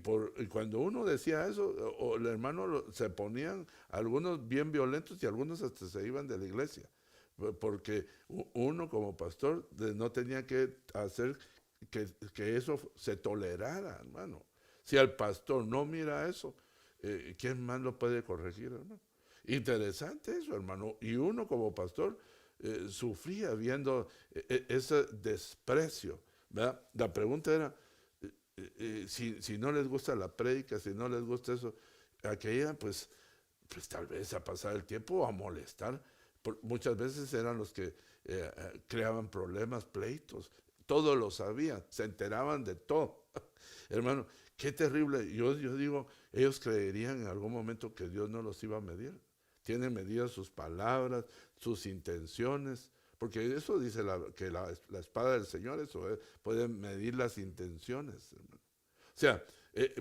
A: cuando uno decía eso, o el hermano se ponían algunos bien violentos y algunos hasta se iban de la iglesia. Porque uno como pastor no tenía que hacer que eso se tolerara, hermano. Si el pastor no mira eso, ¿quién más lo puede corregir, hermano? Interesante eso, hermano. Y uno como pastor sufría viendo ese desprecio, ¿verdad? La pregunta era, si no les gusta la prédica, si no les gusta eso, aquella, pues tal vez a pasar el tiempo o a molestar. Muchas veces eran los que creaban problemas, pleitos. Todo lo sabían, se enteraban de todo. Hermano, qué terrible. Yo digo, ellos creerían en algún momento que Dios no los iba a medir. Tiene medidas sus palabras, sus intenciones, porque eso dice que la espada del Señor, eso puede medir las intenciones, hermano. O sea,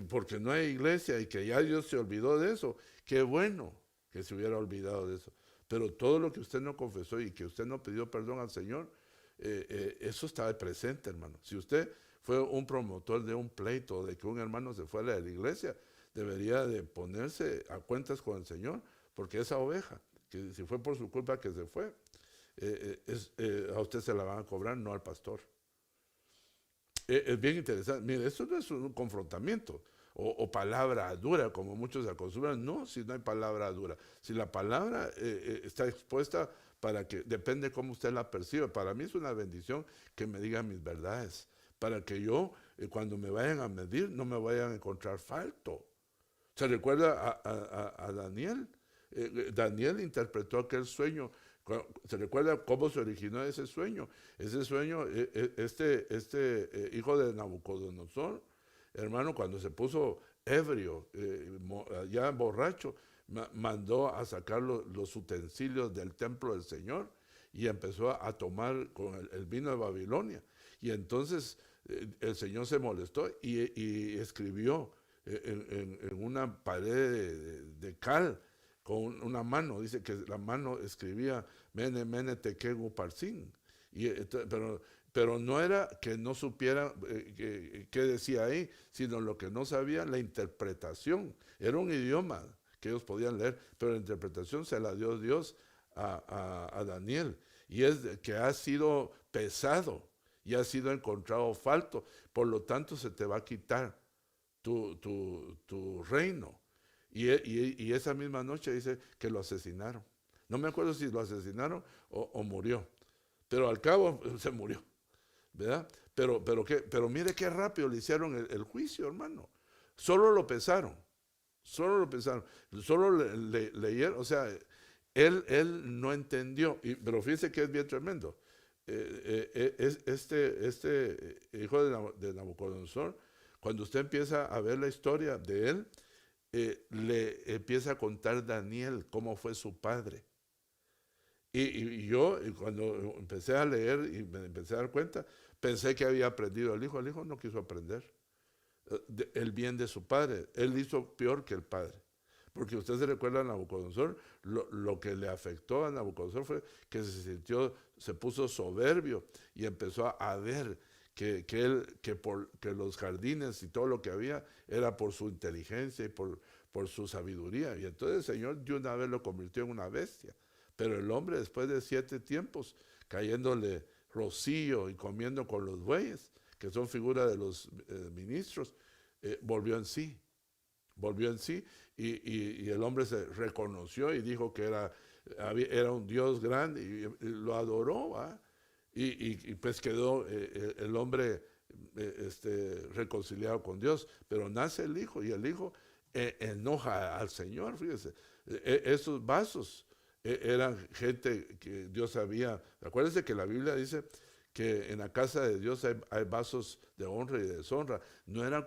A: porque no hay iglesia y que ya Dios se olvidó de eso. Qué bueno que se hubiera olvidado de eso. Pero todo lo que usted no confesó y que usted no pidió perdón al Señor, eso está presente, hermano. Si usted fue un promotor de un pleito, de que un hermano se fuera de la iglesia, debería de ponerse a cuentas con el Señor, porque esa oveja, que si fue por su culpa que se fue, a usted se la van a cobrar, no al pastor. Es bien interesante. Mire, esto no es un confrontamiento o palabra dura, como muchos se acostumbran. No, si no hay palabra dura. Si la palabra está expuesta para que, depende cómo usted la perciba. Para mí es una bendición que me digan mis verdades, para que yo, cuando me vayan a medir, no me vayan a encontrar falto. ¿Se recuerda a Daniel? Daniel interpretó aquel sueño. ¿Se recuerda cómo se originó ese sueño? Ese sueño, hijo de Nabucodonosor, hermano, cuando se puso ebrio, ya borracho, mandó a sacar los utensilios del templo del Señor y empezó a tomar con el vino de Babilonia. Y entonces el Señor se molestó y escribió en una pared de cal con una mano. Dice que la mano escribía Mene, Mene, Tekel, Uparsin. Pero no era que no supiera qué decía ahí, sino lo que no sabía, la interpretación. Era un idioma que ellos podían leer, pero la interpretación se la dio Dios a Daniel. Y es que ha sido pesado y ha sido encontrado falto. Por lo tanto, se te va a quitar tu reino. Y esa misma noche dice que lo asesinaron. No me acuerdo si lo asesinaron o murió. Pero al cabo se murió, ¿verdad? Pero mire qué rápido le hicieron el juicio, hermano. Solo lo pesaron. Solo leyeron. O sea, él no entendió. Pero fíjese que es bien tremendo. Este hijo de Nabucodonosor, cuando usted empieza a ver la historia de él, le empieza a contar Daniel cómo fue su padre. Y yo, cuando empecé a leer y me empecé a dar cuenta, pensé que había aprendido el hijo no quiso aprender el bien de su padre. Él hizo peor que el padre. porque usted se recuerda a Nabucodonosor, lo que le afectó a Nabucodonosor fue que se puso soberbio y empezó a ver que los jardines y todo lo que había era por su inteligencia y por su sabiduría. Y entonces el Señor de una vez lo convirtió en una bestia. Pero el hombre, después de 7 tiempos, cayéndole rocío y comiendo con los bueyes, que son figuras de los ministros, volvió en sí. Volvió en sí y el hombre se reconoció y dijo que era un Dios grande y lo adoró, ¿va? Y pues quedó el hombre reconciliado con Dios. Pero nace el hijo y el hijo enoja al Señor, fíjese. Esos vasos eran gente que Dios había. Acuérdense que la Biblia dice que en la casa de Dios hay vasos de honra y de deshonra. No eran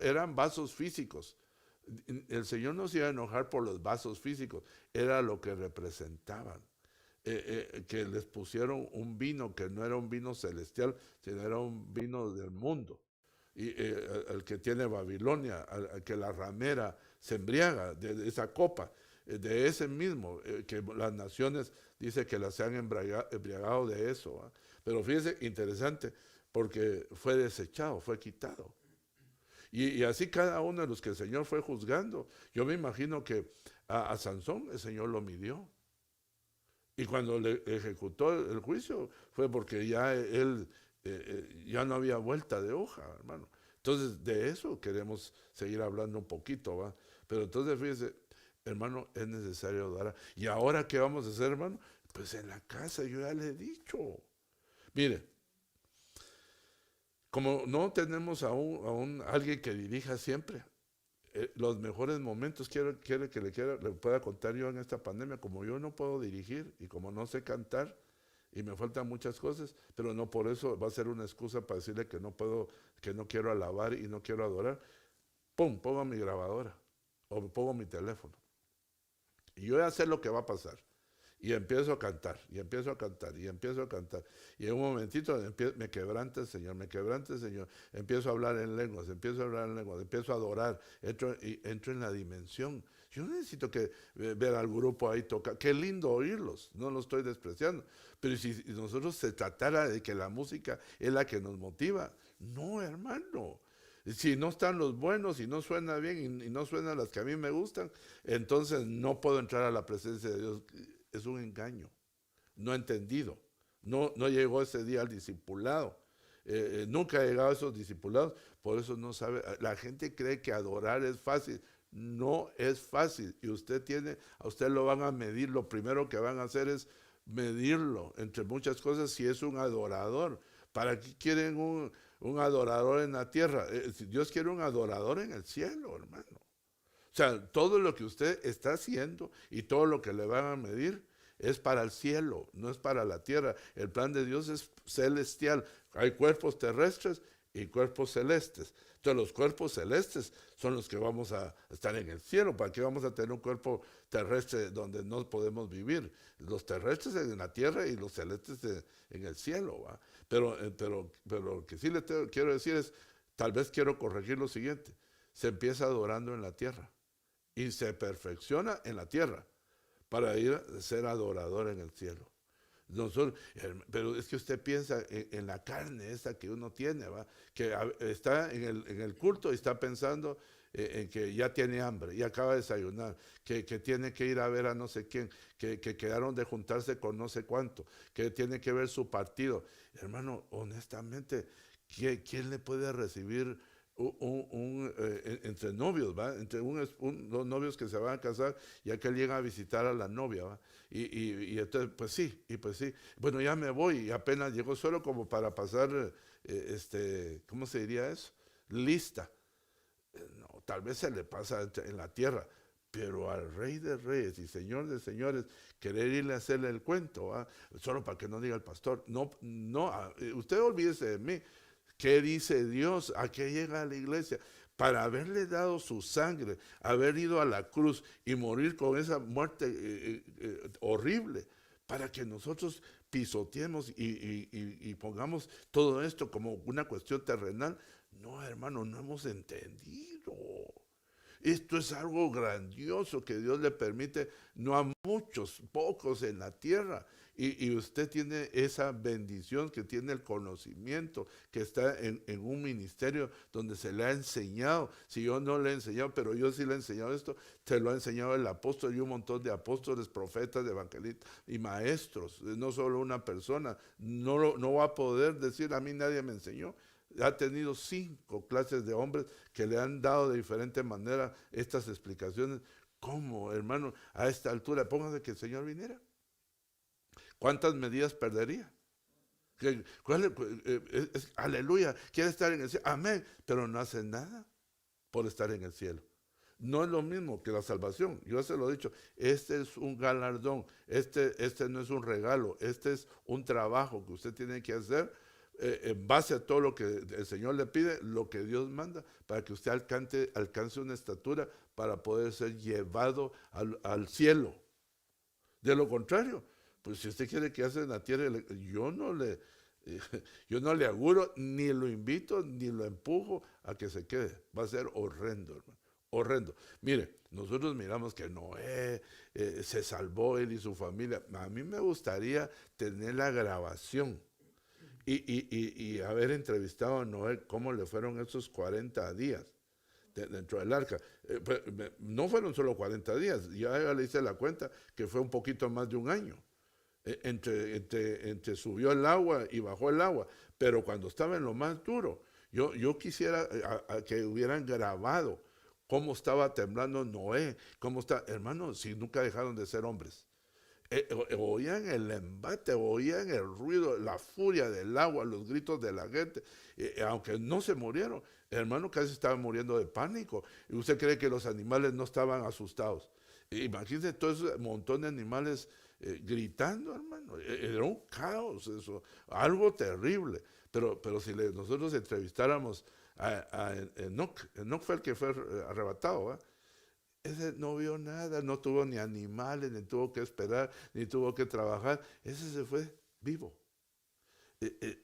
A: eran vasos físicos. El Señor no se iba a enojar por los vasos físicos, era lo que representaban. Que les pusieron un vino que no era un vino celestial, sino era un vino del mundo. Y el que tiene Babilonia, al que la ramera se embriaga de esa copa, de ese mismo, que las naciones dice que las se han embriagado de eso. ¿Va? Pero fíjese, interesante, porque fue desechado, fue quitado. Y así cada uno de los que el Señor fue juzgando. Yo me imagino que a Sansón el Señor lo midió. Y cuando le ejecutó el juicio fue porque ya él ya no había vuelta de hoja, hermano. Entonces de eso queremos seguir hablando un poquito, ¿va? Pero entonces fíjese, hermano, es necesario adorar. ¿Y ahora qué vamos a hacer, hermano? Pues en la casa, yo ya le he dicho. Mire, como no tenemos a alguien que dirija siempre, los mejores momentos quiere que le pueda contar yo en esta pandemia, como yo no puedo dirigir y como no sé cantar y me faltan muchas cosas, pero no por eso va a ser una excusa para decirle que no puedo, que no quiero alabar y no quiero adorar. ¡Pum! Pongo mi grabadora o pongo mi teléfono. Y yo ya sé lo que va a pasar. Y empiezo a cantar, y empiezo a cantar, y empiezo a cantar. Y en un momentito me quebranta el Señor, me quebranta el Señor. Empiezo a hablar en lenguas, empiezo a hablar en lenguas, empiezo a adorar, entro en la dimensión. Yo no necesito ver al grupo ahí tocar. Qué lindo oírlos, no lo estoy despreciando. Pero si nosotros se tratara de que la música es la que nos motiva, no, hermano. Si no están los buenos y no suena bien y no suenan las que a mí me gustan, entonces no puedo entrar a la presencia de Dios. Es un engaño, no entendido. No llegó ese día al discipulado. Nunca ha llegado a esos discipulados, por eso no sabe. La gente cree que adorar es fácil. No es fácil. Y a usted lo van a medir. Lo primero que van a hacer es medirlo, entre muchas cosas, si es un adorador. ¿Para qué quieren un adorador en la tierra? Si Dios quiere un adorador en el cielo, hermano. O sea, todo lo que usted está haciendo y todo lo que le van a medir es para el cielo, no es para la tierra. El plan de Dios es celestial. Hay cuerpos terrestres y cuerpos celestes. Entonces los cuerpos celestes son los que vamos a estar en el cielo. ¿Para qué vamos a tener un cuerpo terrestre donde no podemos vivir? Los terrestres en la tierra y los celestes en el cielo. ¿Va? Pero lo que sí quiero decir es, tal vez quiero corregir lo siguiente. Se empieza adorando en la tierra y se perfecciona en la tierra para ir a ser adorador en el cielo. Pero es que usted piensa en la carne esa que uno tiene, ¿va? Que está en el culto y está pensando en que ya tiene hambre, y acaba de desayunar, que tiene que ir a ver a no sé quién, que quedaron de juntarse con no sé cuánto, que tiene que ver su partido. Hermano, honestamente, ¿quién le puede recibir entre novios, ¿va? Entre dos novios que se van a casar y aquel llega a visitar a la novia, ¿va? Y entonces, pues sí. Bueno, ya me voy y apenas llegó solo como para pasar, ¿cómo se diría eso? Lista. No, tal vez se le pasa en la tierra, pero al Rey de Reyes y Señor de Señores, querer irle a hacerle el cuento, ¿va? Solo para que no diga el pastor, no, usted olvídese de mí. ¿Qué dice Dios? ¿A qué llega a la iglesia? Para haberle dado su sangre, haber ido a la cruz y morir con esa muerte horrible, para que nosotros pisoteemos y pongamos todo esto como una cuestión terrenal. No, hermano, no hemos entendido. Esto es algo grandioso que Dios le permite, no a muchos, pocos en la tierra. Y usted tiene esa bendición, que tiene el conocimiento, que está en un ministerio donde se le ha enseñado. Si yo no le he enseñado, pero yo sí le he enseñado esto, te lo ha enseñado el apóstol y un montón de apóstoles, profetas, evangelistas y maestros. No solo una persona. No va a poder decir, a mí nadie me enseñó. Ha tenido 5 clases de hombres que le han dado de diferente manera estas explicaciones. ¿Cómo, hermano? A esta altura, póngase que el Señor viniera. ¿Cuántas medidas perdería? Aleluya, quiere estar en el cielo. Amén, pero no hace nada por estar en el cielo. No es lo mismo que la salvación. Yo se lo he dicho, este es un galardón, este no es un regalo, este es un trabajo que usted tiene que hacer en base a todo lo que el Señor le pide, lo que Dios manda, para que usted alcance una estatura para poder ser llevado al cielo. De lo contrario, pues si usted quiere que hace en la tierra, yo no le auguro, ni lo invito, ni lo empujo a que se quede. Va a ser horrendo, hermano. Horrendo. Mire, nosotros miramos que Noé se salvó, él y su familia. A mí me gustaría tener la grabación y haber entrevistado a Noé cómo le fueron esos 40 días dentro del arca. No fueron solo 40 días, ya le hice la cuenta que fue un poquito más de un año. Entre subió el agua y bajó el agua, pero cuando estaba en lo más duro, yo quisiera que hubieran grabado cómo estaba temblando Noé, cómo está, hermano, si nunca dejaron de ser hombres. Oían el embate, oían el ruido, la furia del agua, los gritos de la gente, aunque no se murieron, hermano, casi estaban muriendo de pánico. ¿Y usted cree que los animales no estaban asustados? Imagínense todo ese montón de animales gritando, hermano. Era un caos eso, algo terrible. Pero si nosotros entrevistáramos a Enoch, Enoch fue el que fue arrebatado, ¿eh? Ese no vio nada, no tuvo ni animales, ni tuvo que esperar, ni tuvo que trabajar. Ese se fue vivo.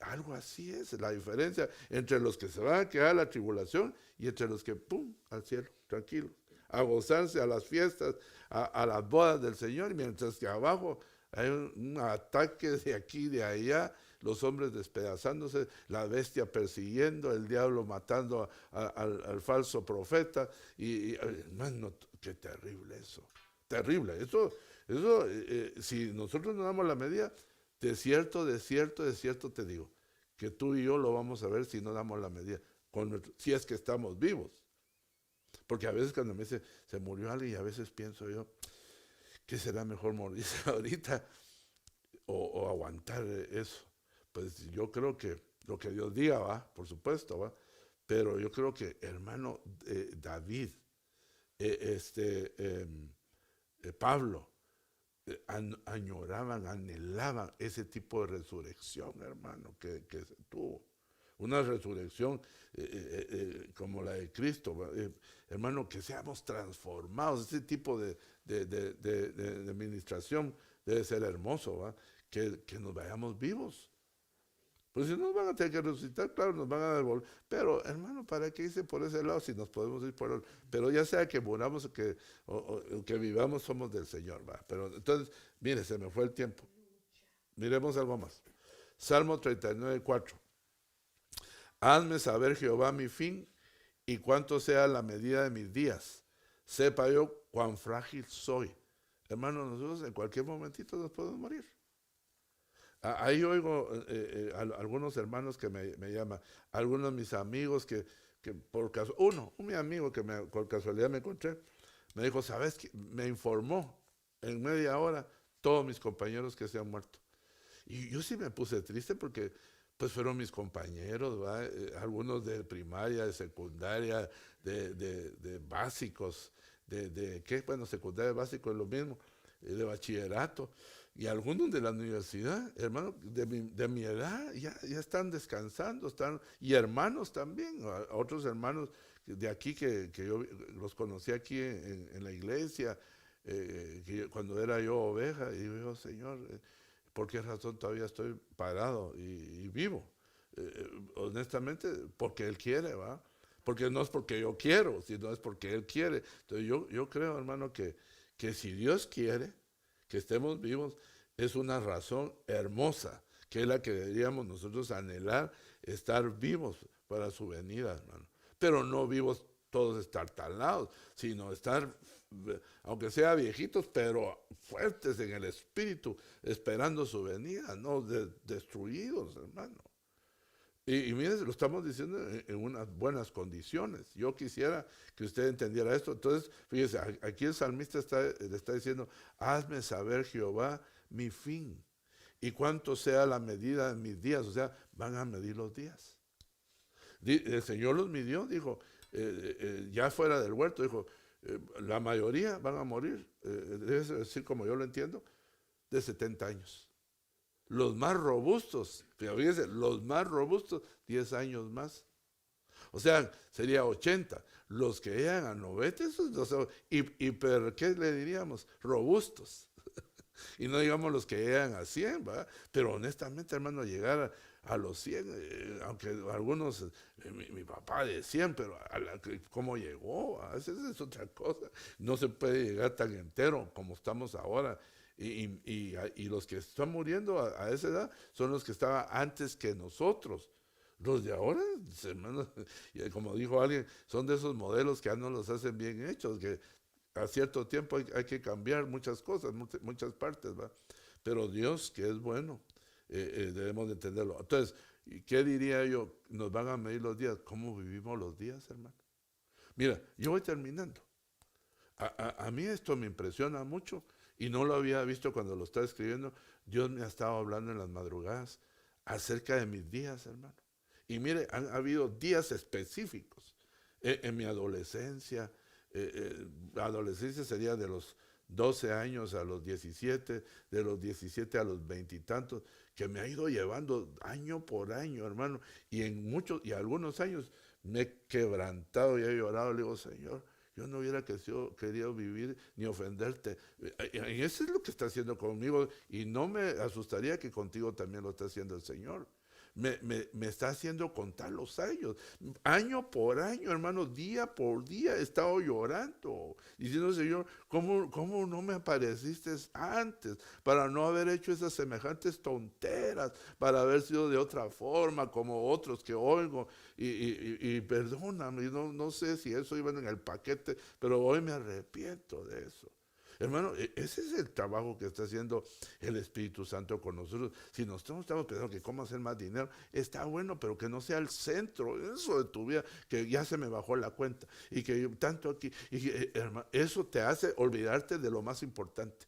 A: Algo así es la diferencia entre los que se van a quedar a la tribulación y entre los que, ¡pum!, al cielo, tranquilos, a gozarse a las fiestas, a las bodas del Señor, mientras que abajo hay un ataque de aquí y de allá, los hombres despedazándose, la bestia persiguiendo, el diablo matando al falso profeta. Hermano, qué terrible eso. Terrible. Si nosotros no damos la medida, de cierto te digo, que tú y yo lo vamos a ver si no damos la medida, si es que estamos vivos. Porque a veces cuando me dice, se murió alguien, y a veces pienso yo, que será mejor morirse ahorita o aguantar eso. Pues yo creo que lo que Dios diga va, por supuesto, va. Pero yo creo que, hermano, David, Pablo, añoraban, anhelaban ese tipo de resurrección, hermano, que se tuvo. Una resurrección como la de Cristo, hermano, que seamos transformados. Ese tipo de administración debe ser hermoso, ¿va? Que nos vayamos vivos. Pues si nos van a tener que resucitar, claro, nos van a devolver. Pero, hermano, ¿para qué irse por ese lado si nos podemos ir por el otro? Pero ya sea que moramos o que vivamos, somos del Señor, ¿va? Pero entonces, mire, se me fue el tiempo. Miremos algo más. Salmo 39:4. Hazme saber, Jehová, mi fin y cuánto sea la medida de mis días. Sepa yo cuán frágil soy. Hermano, nosotros en cualquier momentito nos podemos morir. Ahí oigo algunos hermanos que me llaman, algunos de mis amigos que por caso, mi amigo que por casualidad me encontré, me dijo, ¿sabes qué? Me informó en media hora todos mis compañeros que se han muerto. Y yo sí me puse triste porque pues fueron mis compañeros, ¿va? Algunos de primaria, de secundaria, de básicos, ¿qué? Bueno, secundaria, básico es lo mismo, de bachillerato, y algunos de la universidad, hermanos, de mi edad, ya están descansando, y hermanos también, otros hermanos de aquí que yo los conocí aquí en la iglesia, cuando era yo oveja, y digo, Señor, ¿por qué razón todavía estoy parado y vivo? Honestamente, porque Él quiere, ¿va? porque no es porque yo quiero, sino es porque Él quiere. Entonces yo creo, hermano, que si Dios quiere que estemos vivos, es una razón hermosa, que es la que deberíamos nosotros anhelar, estar vivos para su venida, hermano. Pero no vivos todos estartalados, sino estar, aunque sea viejitos, pero fuertes en el espíritu, esperando su venida, no destruidos, hermano. Y mire, lo estamos diciendo en unas buenas condiciones. Yo quisiera que usted entendiera esto. Entonces, fíjese, aquí el salmista le está diciendo, hazme saber, Jehová, mi fin, y cuánto sea la medida de mis días. O sea, van a medir los días. El Señor los midió, dijo, ya fuera del huerto, dijo, la mayoría van a morir, es decir, como yo lo entiendo, de 70 años. Los más robustos, fíjense, los más robustos, 10 años más. O sea, sería 80. Los que llegan a 90, ¿qué le diríamos? Robustos. Y no digamos los que llegan a 100, ¿va? Pero honestamente, hermano, llegar a los 100, aunque algunos, mi papá de 100, pero ¿cómo llegó? A veces es otra cosa. No se puede llegar tan entero como estamos ahora. Y los que están muriendo a esa edad son los que estaban antes que nosotros. Los de ahora, hermanos, como dijo alguien, son de esos modelos que ya no los hacen bien hechos, que a cierto tiempo hay que cambiar muchas cosas, muchas partes, ¿va? Pero Dios, que es bueno, debemos de entenderlo. Entonces, ¿qué diría yo? Nos van a medir los días. ¿Cómo vivimos los días, hermano? Mira, yo voy terminando. A mí esto me impresiona mucho y no lo había visto cuando lo estaba escribiendo. Dios me ha estado hablando en las madrugadas acerca de mis días, hermano. Y mire, han habido días específicos. En mi adolescencia, adolescencia sería de los 12 años a los 17, de los 17 a los 20 y tantos, que me ha ido llevando año por año, hermano. Y en muchos y algunos años me he quebrantado y he llorado. Le digo, Señor, yo no hubiera querido vivir ni ofenderte. Y eso es lo que está haciendo conmigo. Y no me asustaría que contigo también lo está haciendo el Señor. Me está haciendo contar los años. Año por año, hermano, día por día he estado llorando. Diciendo, Señor, ¿cómo no me apareciste antes? Para no haber hecho esas semejantes tonteras. Para haber sido de otra forma, como otros que oigo. Y perdóname, no sé si eso iba en el paquete, pero hoy me arrepiento de eso. Hermano, ese es el trabajo que está haciendo el Espíritu Santo con nosotros. Si nosotros estamos pensando que cómo hacer más dinero, está bueno, pero que no sea el centro eso de tu vida, que ya se me bajó la cuenta y que yo tanto aquí, hermano, eso te hace olvidarte de lo más importante.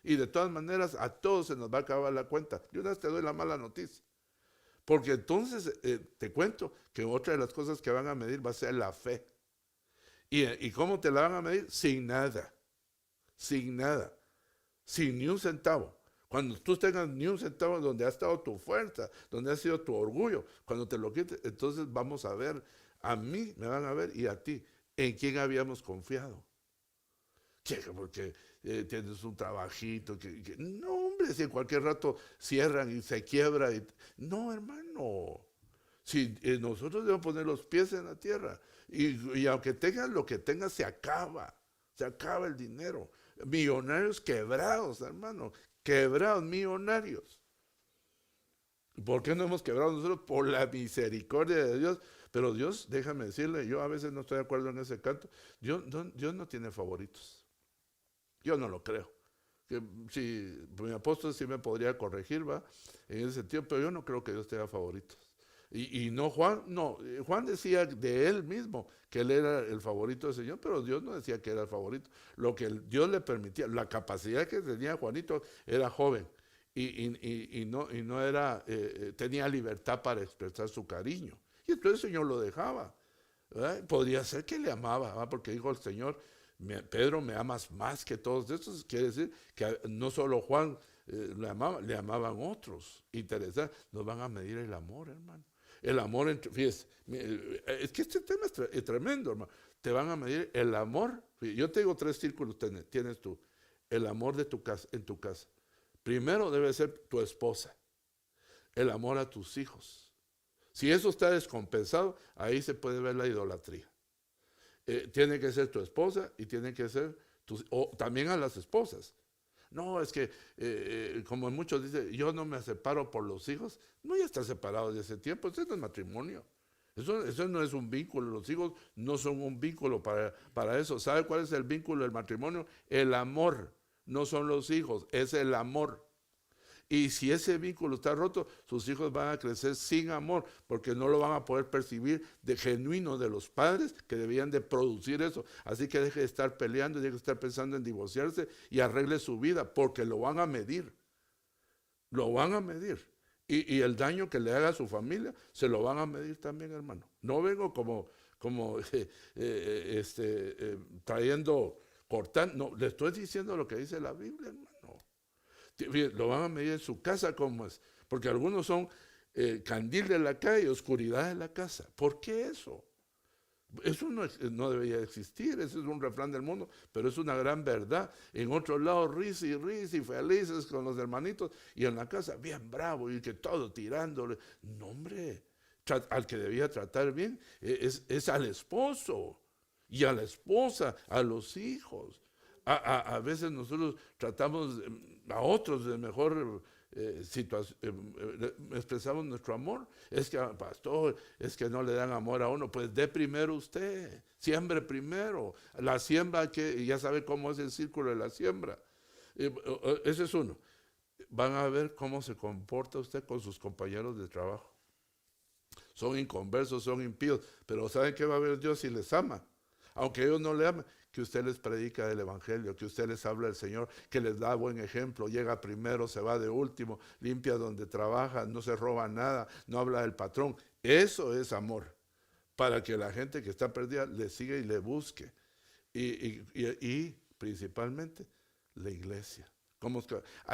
A: Y de todas maneras, a todos se nos va a acabar la cuenta. Yo una vez te doy la mala noticia. Porque entonces te cuento que otra de las cosas que van a medir va a ser la fe. ¿Y cómo te la van a medir? Sin nada. Sin nada, sin ni un centavo. Cuando tú tengas ni un centavo donde ha estado tu fuerza, donde ha sido tu orgullo, cuando te lo quites, entonces vamos a ver, a mí me van a ver y a ti, en quién habíamos confiado. Porque tienes un trabajito, no, hombre, si en cualquier rato cierran y se quiebra. No, hermano, si nosotros debemos poner los pies en la tierra y aunque tengas lo que tengas, se acaba el dinero. Millonarios quebrados, hermano, quebrados, millonarios. ¿Por qué no hemos quebrado nosotros? Por la misericordia de Dios. Pero Dios, déjame decirle, yo a veces no estoy de acuerdo en ese canto. Dios no tiene favoritos. Yo no lo creo. Que si mi apóstol sí me podría corregir, va, en ese sentido, pero yo no creo que Dios tenga favoritos. Y no Juan, no, Juan decía de él mismo que él era el favorito del Señor, pero Dios no decía que era el favorito. Lo que Dios le permitía, la capacidad que tenía Juanito, era joven y no era, tenía libertad para expresar su cariño. Y entonces el Señor lo dejaba. ¿Verdad? Podría ser que le amaba, ¿verdad? Porque dijo el Señor, Pedro, me amas más que todos estos. Quiere decir que no solo Juan le amaban otros. Interesante, nos van a medir el amor, hermano. El amor, fíjese, es que este tema es tremendo, hermano. Te van a medir el amor. Yo te digo 3 círculos tienes tú. El amor de tu casa, en tu casa. Primero debe ser tu esposa. El amor a tus hijos. Si eso está descompensado, ahí se puede ver la idolatría. Tiene que ser tu esposa y tiene que ser o también a las esposas. No, es que, como muchos dicen, yo no me separo por los hijos. No, ya está separado de ese tiempo, eso no es matrimonio. Eso no es un vínculo, los hijos no son un vínculo para eso. ¿Sabe cuál es el vínculo del matrimonio? El amor, no son los hijos, es el amor. Y si ese vínculo está roto, sus hijos van a crecer sin amor, porque no lo van a poder percibir de genuino de los padres que debían de producir eso. Así que deje de estar peleando, deje de estar pensando en divorciarse y arregle su vida, porque lo van a medir. Lo van a medir. Y el daño que le haga a su familia, se lo van a medir también, hermano. No vengo como trayendo, cortando, no, le estoy diciendo lo que dice la Biblia, hermano. Lo van a medir en su casa como es, porque algunos son candil de la calle, oscuridad de la casa. ¿Por qué eso? Eso no debería existir, ese es un refrán del mundo, pero es una gran verdad. En otros lados, risa y felices con los hermanitos, y en la casa, bien bravo, y que todo tirándole. No, hombre, al que debía tratar bien es al esposo, y a la esposa, a los hijos. A veces nosotros tratamos a otros de mejor situación, expresamos nuestro amor. Es que, pastor, es que no le dan amor a uno. Pues dé primero usted, siembre primero. La siembra, que ya sabe cómo es el círculo de la siembra. Ese es uno. Van a ver cómo se comporta usted con sus compañeros de trabajo. Son inconversos, son impíos, pero ¿saben qué va a ver Dios si les ama? Aunque ellos no le amen, que usted les predica del evangelio, que usted les habla del Señor, que les da buen ejemplo, llega primero, se va de último, limpia donde trabaja, no se roba nada, no habla del patrón. Eso es amor, para que la gente que está perdida le siga y le busque. Y principalmente la iglesia.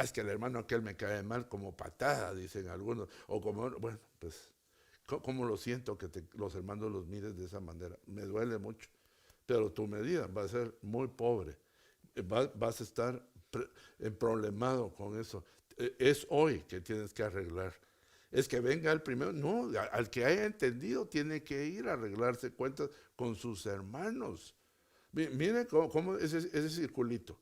A: Es que el hermano aquel me cae mal como patada, dicen algunos, o como, bueno, pues, ¿cómo lo siento que los hermanos los mires de esa manera? Me duele mucho. Pero tu medida va a ser muy pobre. Vas a estar problemado con eso. Es hoy que tienes que arreglar. Es que venga el primero. No, al que haya entendido tiene que ir a arreglarse cuentas con sus hermanos. Mire cómo ese circulito.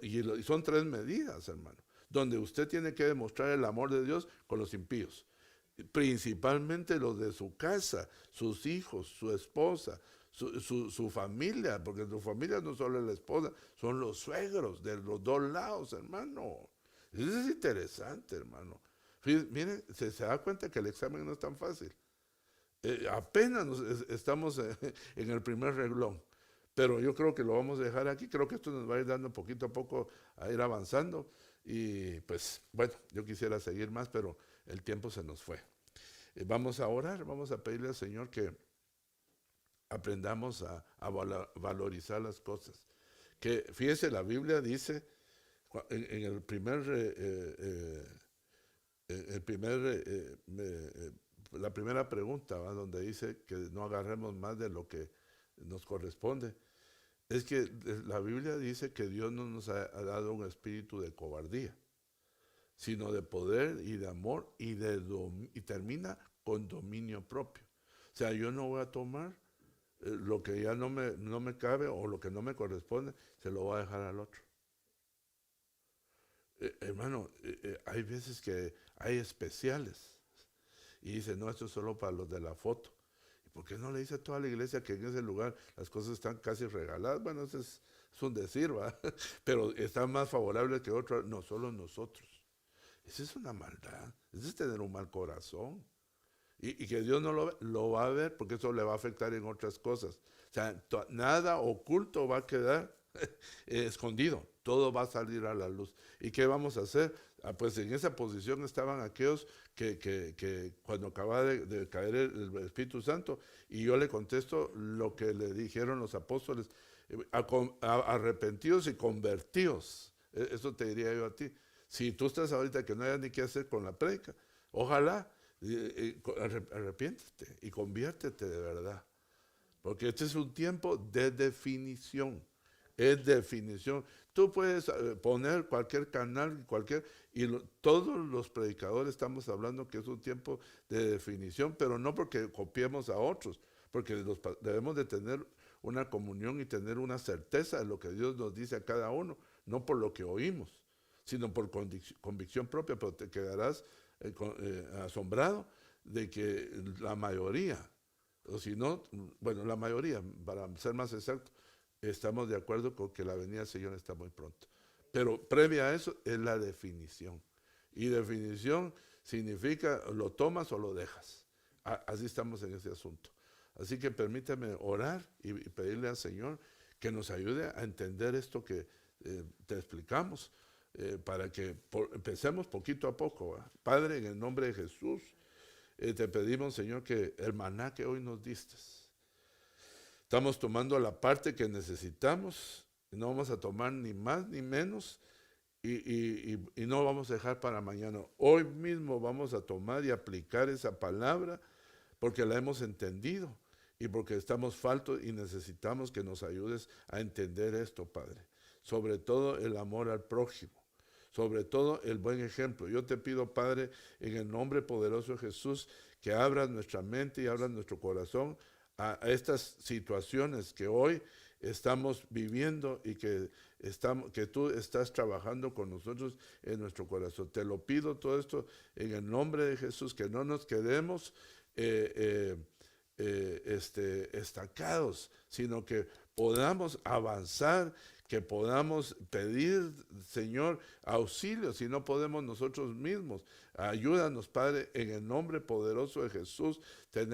A: Y son 3 medidas, hermano. Donde usted tiene que demostrar el amor de Dios con los impíos. Principalmente los de su casa, sus hijos, su esposa, su familia, porque su familia no solo es la esposa, son los suegros de los 2 lados, hermano. Eso es interesante, hermano. Miren, se da cuenta que el examen no es tan fácil. Apenas estamos en el primer renglón, pero yo creo que lo vamos a dejar aquí. Creo que esto nos va a ir dando poquito a poco a ir avanzando. Y pues, bueno, yo quisiera seguir más, pero el tiempo se nos fue. Vamos a orar, vamos a pedirle al Señor que aprendamos a valorizar las cosas. Que fíjese, la Biblia dice en la primera pregunta, ¿va? Donde dice que no agarremos más de lo que nos corresponde. Es que la Biblia dice que Dios no nos ha dado un espíritu de cobardía, sino de poder y de amor y termina con dominio propio. O sea, yo no voy a tomar lo que ya no me cabe o lo que no me corresponde, se lo voy a dejar al otro. Hermano, hay veces que hay especiales y dice, no, esto es solo para los de la foto. ¿Y por qué no le dice a toda la iglesia que en ese lugar las cosas están casi regaladas? Bueno, eso es un decir, ¿va? Pero están más favorables que otros, no solo nosotros. Esa es una maldad, ese es tener un mal corazón. Y que Dios no lo va a ver, porque eso le va a afectar en otras cosas. O sea, nada oculto va a quedar escondido, todo va a salir a la luz. ¿Y qué vamos a hacer? Pues en esa posición estaban aquellos que cuando acaba de caer el Espíritu Santo, y yo le contesto lo que le dijeron los apóstoles, arrepentidos y convertidos. Eso te diría yo a ti. Si tú estás ahorita que no hayas ni qué hacer con la prédica, ojalá arrepiéntete y conviértete de verdad. Porque este es un tiempo de definición. Es definición. tú puedes poner cualquier canal, todos los predicadores estamos hablando que es un tiempo de definición, pero no porque copiemos a otros, porque debemos de tener una comunión y tener una certeza de lo que Dios nos dice a cada uno, no por lo que oímos, sino por convicción propia, pero te quedarás asombrado de que la mayoría, o si no, bueno, la mayoría, para ser más exacto, estamos de acuerdo con que la venida del Señor está muy pronto. Pero previa a eso es la definición. Y definición significa lo tomas o lo dejas. Así estamos en ese asunto. Así que permítame orar y pedirle al Señor que nos ayude a entender esto que te explicamos, para que empecemos poquito a poco. ¿Verdad? Padre, en el nombre de Jesús, te pedimos, Señor, que el maná que hoy nos diste, estamos tomando la parte que necesitamos, no vamos a tomar ni más ni menos, y no vamos a dejar para mañana. Hoy mismo vamos a tomar y aplicar esa palabra porque la hemos entendido y porque estamos faltos y necesitamos que nos ayudes a entender esto, Padre. Sobre todo el amor al prójimo, sobre todo el buen ejemplo. Yo te pido, Padre, en el nombre poderoso de Jesús, que abras nuestra mente y abras nuestro corazón a estas situaciones que hoy estamos viviendo y que tú estás trabajando con nosotros en nuestro corazón. Te lo pido todo esto en el nombre de Jesús, que no nos quedemos estancados, sino que podamos avanzar, que podamos pedir, Señor, auxilio si no podemos nosotros mismos. Ayúdanos, Padre, en el nombre poderoso de Jesús.